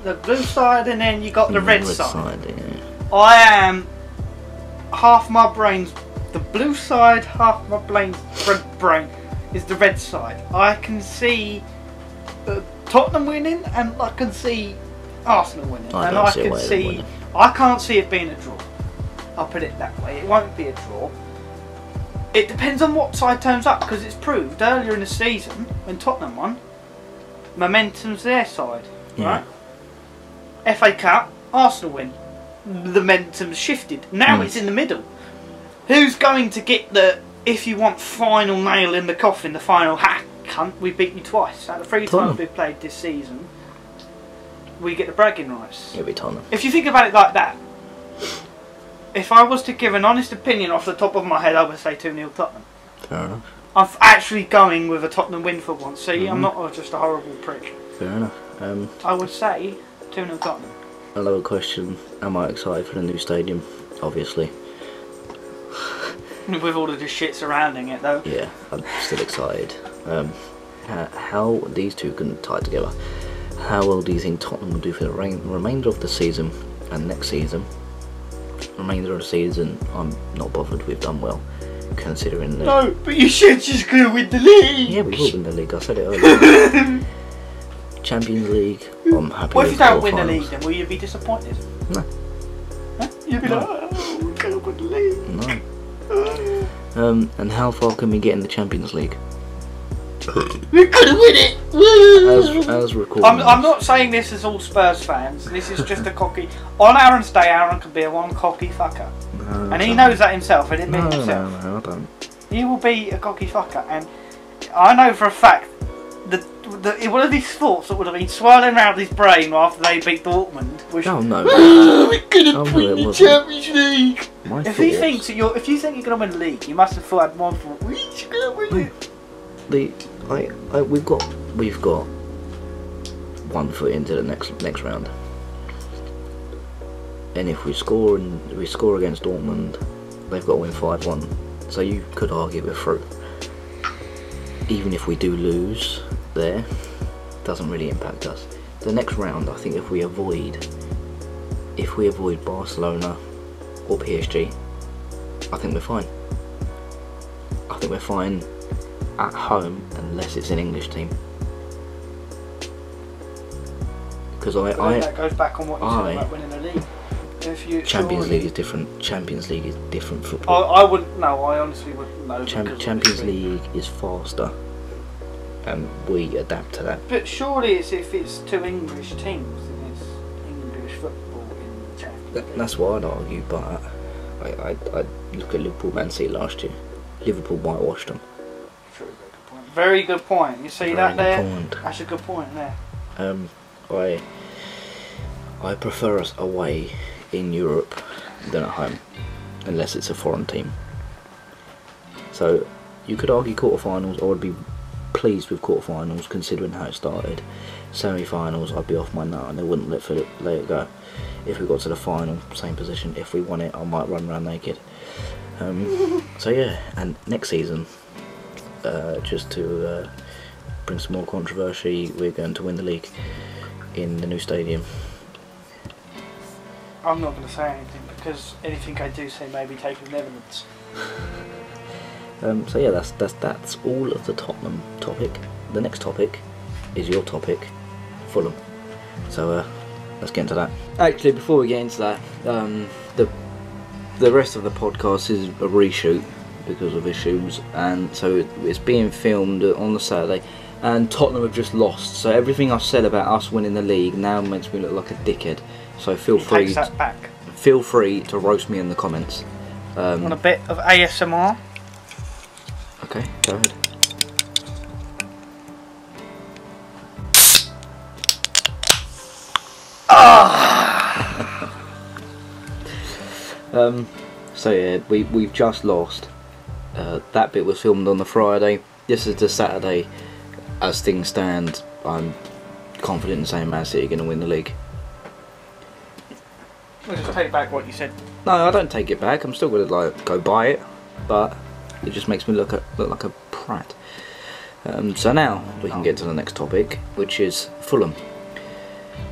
the blue side and then you got the red side. Yeah. I am half my brain's the blue side, half my brain is the red side. I can see Tottenham winning, and I can see Arsenal winning, I can't see it being a draw. I'll put it that way. It won't be a draw. It depends on what side turns up, because it's proved earlier in the season when Tottenham won, momentum's their side, right? FA Cup, Arsenal win. The momentum's shifted. Now it's in the middle. Who's going to get the, if you want, final nail in the coffin, the final cunt, we beat you twice. Out of the 3 times we've played this season, we get the bragging rights. It'll be Tottenham. If you think about it like that, if I was to give an honest opinion off the top of my head, I would say 2-0 Tottenham. Fair enough. I'm actually going with a Tottenham win for once. See, I'm not just a horrible prick. Fair enough. I would say 2-0 Tottenham. Another question, am I excited for the new stadium? Obviously. With all of the shit surrounding it, though. Yeah, I'm still excited. How these two can tie together. How well do you think Tottenham will do for the remainder of the season and next season? Remainder of the season, I'm not bothered, we've done well. Considering that... No, but you should just go win the league! Yeah, we will win the league, I said it earlier. Champions League, I'm happy What if with you don't win the finals. league, then will you be disappointed? No. Huh? You'll be like, oh, we can't win the league. No. And how far can we get in the Champions League? We're gonna win it! As recording. I'm not saying this as all Spurs fans. This is just a cocky. On Aaron's day, Aaron can be a one cocky fucker, and he knows that himself. And admits himself. No, I don't. He will be a cocky fucker, and I know for a fact that one of these thoughts that would have been swirling around his brain after they beat Dortmund was, Oh no! We're gonna win the Champions League. If you think you're gonna win the league, you must have thought one for we're gonna win it. We've got 1 foot into the next round, and if we score against Dortmund, they've got to win 5-1. So you could argue we're through. Even if we do lose there, doesn't really impact us. The next round, I think if we avoid Barcelona or PSG, I think we're fine. I think we're fine at home unless it's an English team. Because that goes back on what you said about winning the league. Champions League is different. Champions League is different football. I wouldn't know. I honestly wouldn't know. Champions League is faster, and we adapt to that. But surely it's if it's 2 English teams, then it's English football in the Champions League. That's what I'd argue, but I look at Liverpool, Man City last year. Liverpool whitewashed them. True, very good point. You see that there? That's a good point there. I prefer us away in Europe than at home, unless it's a foreign team. So you could argue quarterfinals. I would be pleased with quarterfinals considering how it started. Semi-finals, I'd be off my nut and they wouldn't let it go. If we got to the final, same position. If we won it, I might run around naked. So yeah, and next season, just to bring some more controversy, we're going to win the league in the new stadium. I'm not going to say anything because anything I do say may be taken as evidence. So yeah, that's all of the Tottenham topic. The next topic is your topic, Fulham. So let's get into that. Actually, before we get into that, the rest of the podcast is a reshoot because of issues, and so it's being filmed on the Saturday. And Tottenham have just lost, so everything I've said about us winning the league now makes me look like a dickhead. So feel free to roast me in the comments. Want a bit of ASMR? Okay, go ahead. So yeah, we've just lost. That bit was filmed on the Friday. This is the Saturday. As things stand, I'm confident in saying Man City are going to win the league. We'll just take back what you said. No, I don't take it back. I'm still going to go buy it, but it just makes me look like a prat. So now we can get to the next topic, which is Fulham.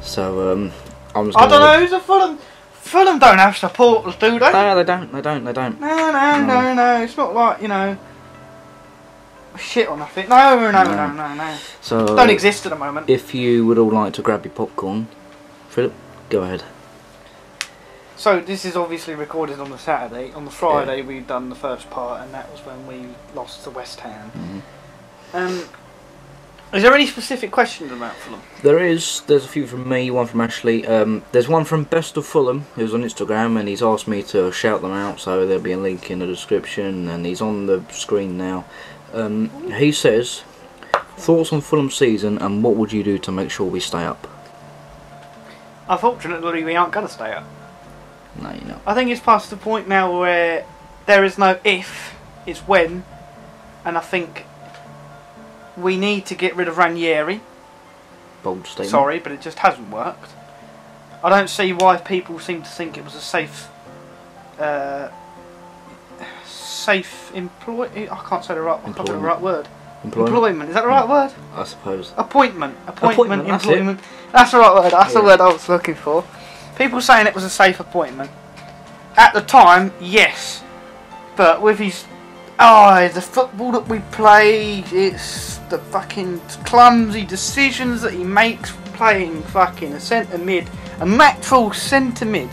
So I don't know who's a Fulham. Fulham don't have supporters, do they? No, they don't. No. It's not like, you know, shit or nothing. No. So don't exist at the moment. If you would all like to grab your popcorn, Philip, go ahead. So this is obviously recorded on the Saturday. On the Friday we've done the first part, and that was when we lost to West Ham. Is there any specific questions about Fulham? There's a few from me, one from Ashley. There's one from Best of Fulham, who's on Instagram, and he's asked me to shout them out, so there'll be a link in the description, and he's on the screen now. He says, thoughts on Fulham season, and what would you do to make sure we stay up? Unfortunately, we aren't going to stay up. No, you're not. I think it's past the point now where there is no if, it's when, and I think we need to get rid of Ranieri. Bold statement. Sorry, but it just hasn't worked. I don't see why people seem to think it was a safe employ. I can't say the right word. Employment. Is that the right word? I suppose. Appointment. Employment. That's the right word. That's the word I was looking for. People saying it was a safe appointment. At the time, yes. But with his... the football that we play, it's the fucking clumsy decisions that he makes playing fucking a centre mid. A natural centre mid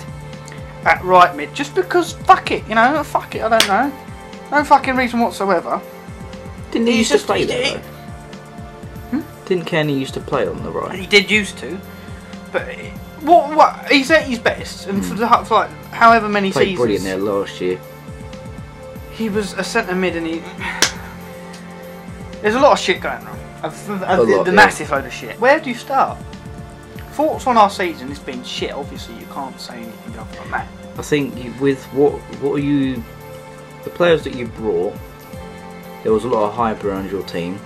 at right mid. Just because, fuck it, I don't know. No fucking reason whatsoever. Didn't he used to play there though? Didn't Kenny used to play on the right? He did used to. But... What? He's at his best, and for like however many Played seasons. Brilliant there last year. He was a centre mid, and there's a lot of shit going on. The massive load of shit. Where do you start? Thoughts on our season? It's been shit. Obviously, you can't say anything other than that. I think with what are you? The players that you brought, there was a lot of hype around your team.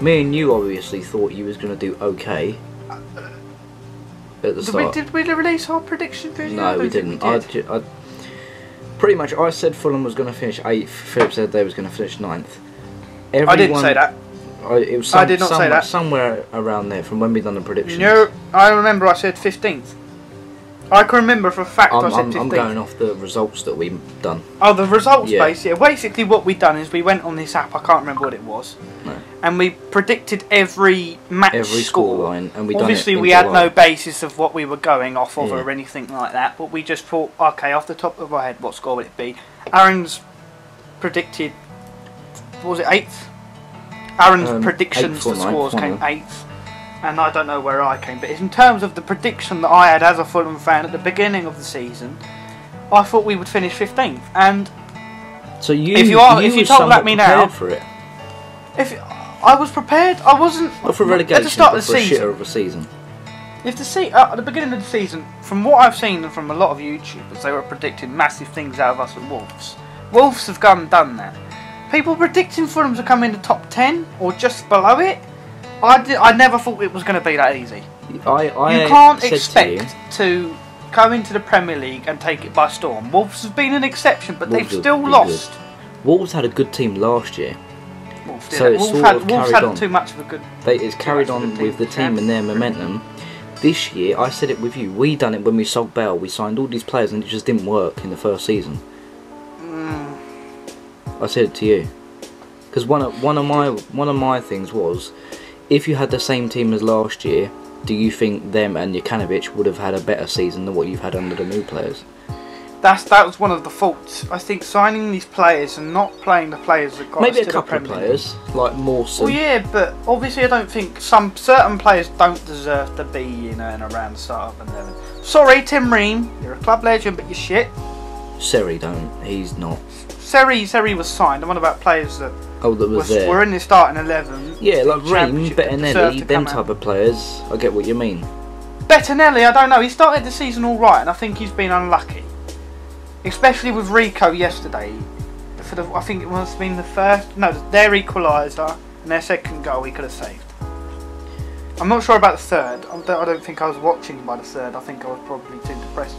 Me and you obviously thought you was going to do okay. At the start. Did we release our prediction video? No, we didn't. I pretty much I said Fulham was going to finish 8th. Philip said they was going to finish 9th. I didn't say that. I did not say that. Somewhere around there from when we done the predictions. No, I remember I said 15th. I can remember for a fact I said 15th. I'm going off the results that we've done. Oh, the results base, yeah. Basically what we've done is we went on this app, I can't remember what it was. No. And we predicted every match score line, and obviously we had no basis of what we were going off of or anything like that, but we just thought, okay, off the top of our head, what score would it be? Aaron's predicted, what was it, 8th? Aaron's predictions for scores came 8th. And I don't know where I came, but in terms of the prediction that I had as a Fulham fan at the beginning of the season, I thought we would finish 15th. And so if you told at me now, for it. If I was prepared, I wasn't. Not for relegation, at the start but of the for season. a shitter of a season. If at the beginning of the season, from what I've seen and from a lot of YouTubers, they were predicting massive things out of us at Wolves. Wolves have done that. People predicting Fulham to come in the top 10 or just below it. I never thought it was going to be that easy. You can't expect to go into the Premier League and take it by storm. Wolves have been an exception, but they've still lost. Wolves had a good team last year. Wolves had too much of a good... It's carried on with the team and their momentum. This year, I said it with you, we done it when we sold Bell. We signed all these players and it just didn't work in the first season. I said it to you. Because one of my things was, if you had the same team as last year, do you think them and Jokanovic would have had a better season than what you've had under the new players? That was one of the faults. I think signing these players and not playing the players that got maybe us to a couple of players, like Mawson. Well, yeah, but obviously I don't think certain players don't deserve to be in and around the start of 11. Sorry, Tim Ream, you're a club legend, but you're shit. Seri don't. He's not. Seri was signed. I'm on about players that were in the starting 11. Yeah, like Ream, Bettinelli, them type of players. I get what you mean. Bettinelli, I don't know. He started the season all right, and I think he's been unlucky, especially with Rico yesterday. I think it must have been their equaliser and their second goal he could have saved. I'm not sure about the third. I don't think I was watching by the third. I think I was probably too depressed.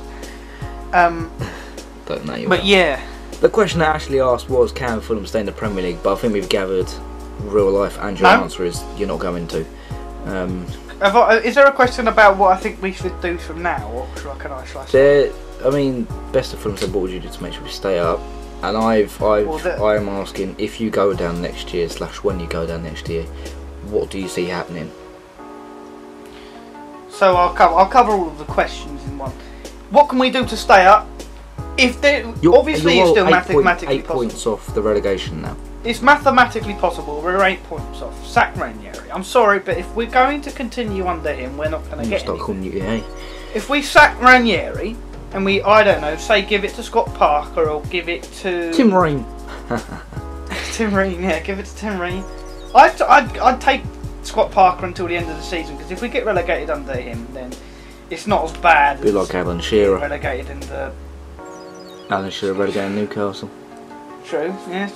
Don't know. But yeah. The question that Ashley asked was, can Fulham stay in the Premier League? But I think we've gathered real life, and your answer is you're not going to. Is there a question about what I think we should do from now, or I mean, Best of Fulham said, what would you do to make sure we stay up? And I'm asking, if you go down next year / when you go down next year, what do you see happening? So I'll cover all of the questions in one. What can we do to stay up? If they obviously it's still mathematically 8 points off the relegation now. It's mathematically possible. We're 8 points off. Sack Ranieri. I'm sorry, but if we're going to continue under him, we're not going to get start calling you gay. If we sack Ranieri and we, I don't know, say give it to Scott Parker or give it to Tim Rain. Tim Rain, yeah, give it to Tim Rain. I'd take Scott Parker until the end of the season, because if we get relegated under him, then it's not as bad. Be like Alan Shearer. Relegated in the. Alan Shearer relegated Newcastle. True, yes,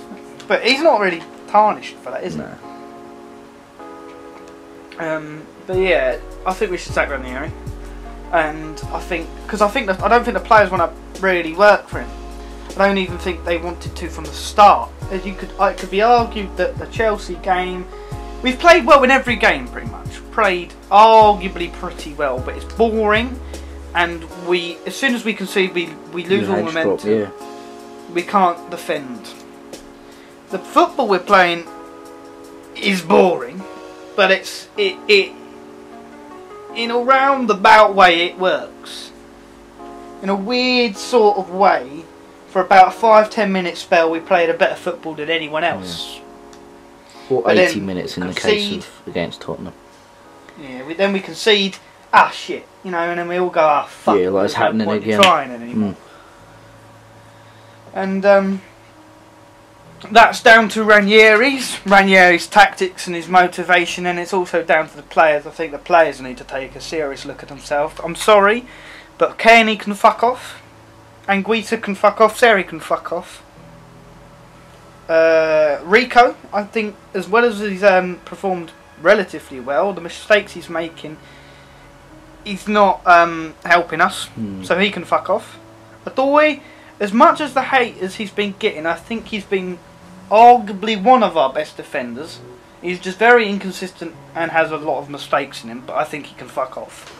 but he's not really tarnished for that, is he? But yeah, I think we should sack Ranieri, and I don't think the players want to really work for him. I don't even think they wanted to from the start. As it could be argued that the Chelsea game, we've played well in every game pretty much. Played arguably pretty well, but it's boring, and as soon as we concede, we lose all momentum. Yeah. We can't defend. The football we're playing is boring, but it in a roundabout way it works. In a weird sort of way. For about a 5-10 minute spell, we played a better football than anyone else. Yeah. Or 80 minutes in the case of against Tottenham. Yeah, then we concede. Ah, shit, you know, and then we all go, ah, fuck. Yeah, like it's happening again. Trying it anymore. And that's down to Ranieri's tactics and his motivation, and it's also down to the players. I think the players need to take a serious look at themselves. I'm sorry, but Kearney can fuck off. Anguissa can fuck off. Seri can fuck off. Rico, I think, as well as he's performed relatively well, the mistakes he's making, he's not helping us, so he can fuck off. Adoy, as much as the hate as he's been getting, I think he's been arguably one of our best defenders. He's just very inconsistent and has a lot of mistakes in him, but I think he can fuck off.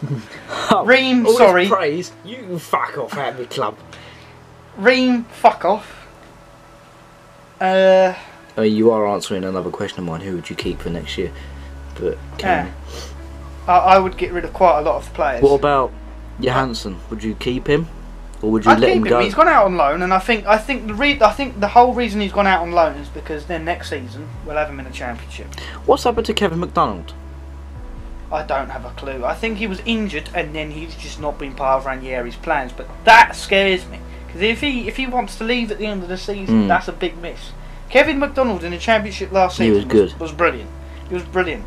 Ream, sorry. Praise, you can fuck off out of the club. Ream, fuck off. You are answering another question of mine. Who would you keep for next year? But I would get rid of quite a lot of players. What about Johansson? Would you keep him, or would you let him go? He's gone out on loan, and I think the whole reason he's gone out on loan is because then next season we'll have him in the Championship. What's happened to Kevin McDonald? I don't have a clue. I think he was injured, and then he's just not been part of Ranieri's plans. But that scares me, because if he wants to leave at the end of the season, that's a big miss. Kevin McDonald in the Championship last season was brilliant. He was brilliant.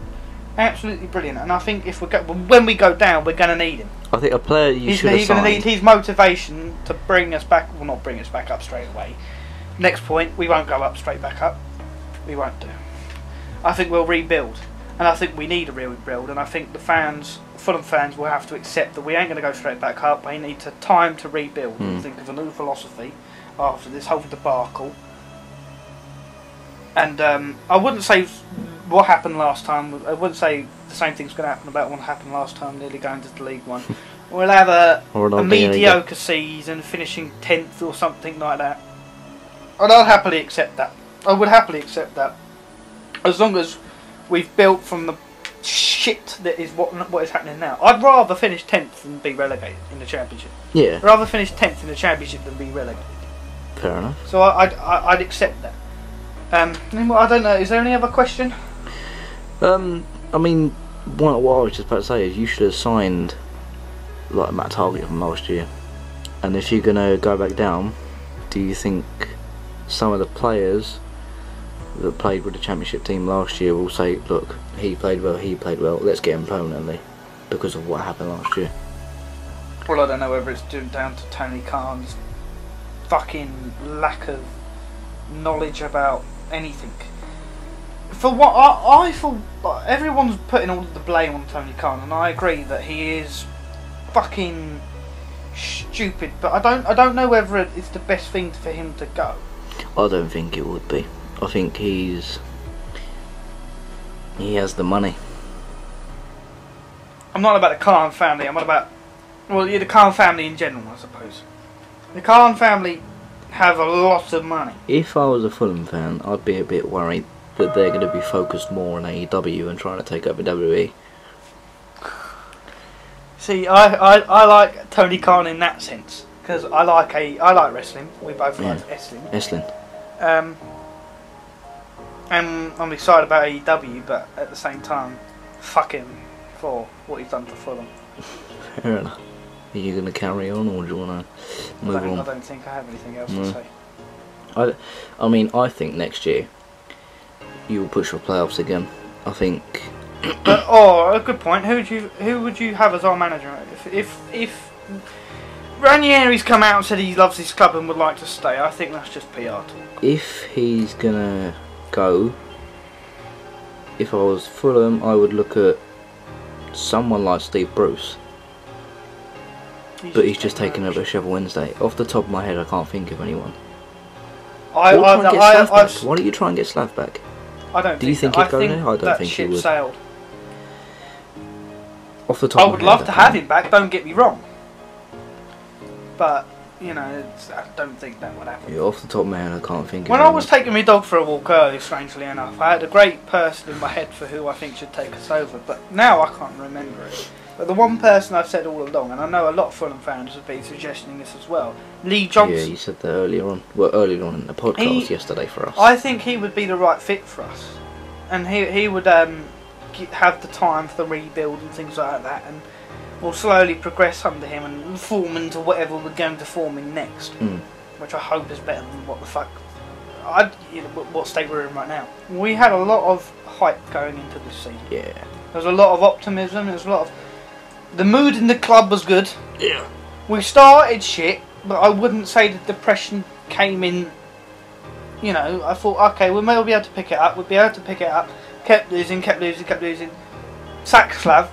Absolutely brilliant, and I think when we go down, we're going to need him. I think a player he's going to need his motivation to bring us back. Well, not bring us back up straight away. Next point, we won't go up straight back up. We won't do. I think we'll rebuild, and I think we need a rebuild. And I think the Fulham fans, will have to accept that we ain't going to go straight back up. We need time to rebuild and think of a new philosophy after this whole debacle. And I wouldn't say what happened last time. I wouldn't say the same thing's going to happen about what happened last time, nearly going to the League One. We'll have a mediocre season, finishing 10th or something like that. And I'll happily accept that. I would happily accept that, as long as we've built from the shit that is what is happening now. I'd rather finish 10th than be relegated in the Championship. Yeah. I'd rather finish 10th in the Championship than be relegated. Fair enough. So I'd accept that. I don't know. Is there any other question? I mean, what I was just about to say is you should have signed like Matt Target from last year. And if you're gonna go back down, do you think some of the players that played with the Championship team last year will say, look, he played well, let's get him permanently because of what happened last year? Well, I don't know whether it's down to Tony Khan's fucking lack of knowledge about anything. For what I feel, everyone's putting all the blame on Tony Khan, and I agree that he is fucking stupid. But I don't know whether it's the best thing for him to go. I don't think it would be. I think he has the money. I'm not about the Khan family. I'm not about the Khan family in general, I suppose. The Khan family have a lot of money. If I was a Fulham fan, I'd be a bit worried that they're going to be focused more on AEW and trying to take over WWE. See, I like Tony Khan in that sense, because I like wrestling. We both like wrestling. And I'm excited about AEW, but at the same time, fuck him for what he's done for Fulham. Fair enough. Are you going to carry on, or do you want to move on? I don't think I have anything else to say. I mean, I think next year you'll push for playoffs again. I think. But, a good point. Who would you have as our manager? If Ranieri's come out and said he loves his club and would like to stay, I think that's just PR talk. If he's gonna go, if I was Fulham, I would look at someone like Steve Bruce. But he's just taken over Sheffield Wednesday. Off the top of my head, I can't think of anyone. Why don't you try and get Slav back? I don't. Do you think he'd go there? I don't think he would. Sailed. Off the top I would love to have him back. Don't get me wrong. But you know, I don't think that would happen. Yeah, off the top of my head, I can't think. When I was taking my dog for a walk earlier, strangely enough, I had a great person in my head for who I think should take us over. But now I can't remember it. But the one person I've said all along, and I know a lot of Fulham fans have been suggesting this as well, Lee Johnson. Yeah, you said that earlier on. Well, earlier on in the podcast yesterday for us. I think he would be the right fit for us, and he would have the time for the rebuild and things like that, and we'll slowly progress under him and form into whatever we're going to form in next, which I hope is better than what the fuck. What state we're in right now. We had a lot of hype going into this season. Yeah. There was a lot of optimism. There was a lot of. The mood in the club was good. Yeah. We started shit, but I wouldn't say the depression came in. You know, I thought, okay, we may be able to pick it up. We'll be able to pick it up. Kept losing. Sack Slav.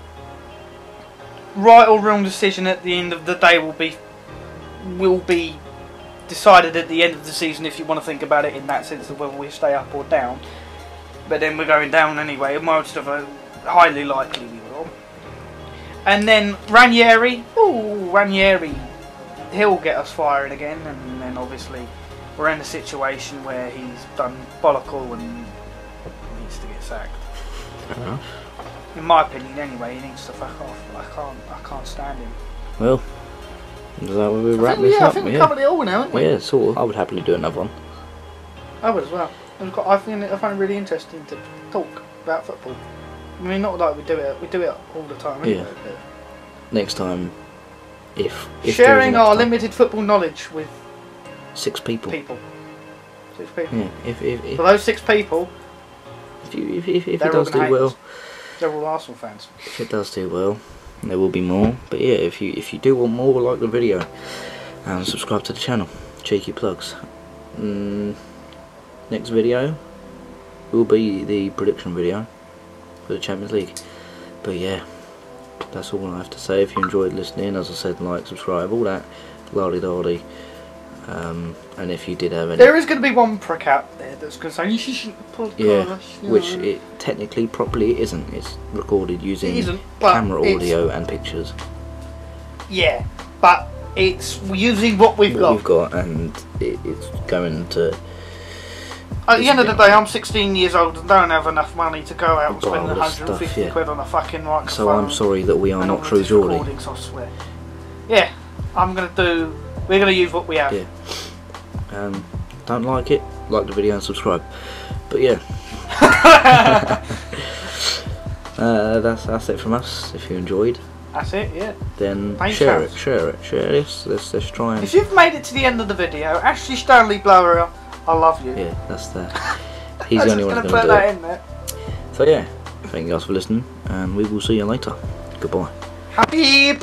Right or wrong decision at the end of the day will be decided at the end of the season, if you want to think about it in that sense of whether we stay up or down. But then we're going down anyway. Most of it, highly likely we will. And then Ranieri, he'll get us firing again, and then obviously we're in a situation where he's done bollockal and needs to get sacked. Fair enough. In my opinion, anyway, he needs to fuck off. I can't stand him. Well, is that where we wrap this up? I think we covered it all now, haven't we? Well, yeah, sort of. I would happily do another one. I would as well. I find it really interesting to talk about football. I mean, not like we do it all the time. Anyway, Yeah. Next time, if sharing our limited football knowledge with 6 people. 6 people. Yeah. If for those 6 people, if it does do well, they're all Arsenal fans. If it does do well, there will be more. But yeah, if you do want more, like the video and subscribe to the channel. Cheeky plugs. Next video will be the prediction video for the Champions League. But yeah, that's all I have to say. If you enjoyed listening, as I said, like, subscribe, all that lardy-dardy. And if you did have any... There is going to be one prick out there that's going to say, you shouldn't podcast. Yeah, which it technically, properly isn't. It's recorded using camera audio and pictures. Yeah, but it's using what we've got. And it's going to... At the end of the day, I'm 16 years old and don't have enough money to go out and spend 150 quid on a fucking microphone. So I'm sorry that we are not True Geordie. I swear. Yeah, we're going to use what we have. Yeah. Don't like it, like the video and subscribe. But yeah. That's it from us. If you enjoyed. That's it, yeah. Then share this. Let's try and... If you've made it to the end of the video, Ashley Stanley Blower, I love you. Yeah, that's the... He's the only one who's going to do it. In there. So yeah, thank you guys for listening, and we will see you later. Goodbye. Happy...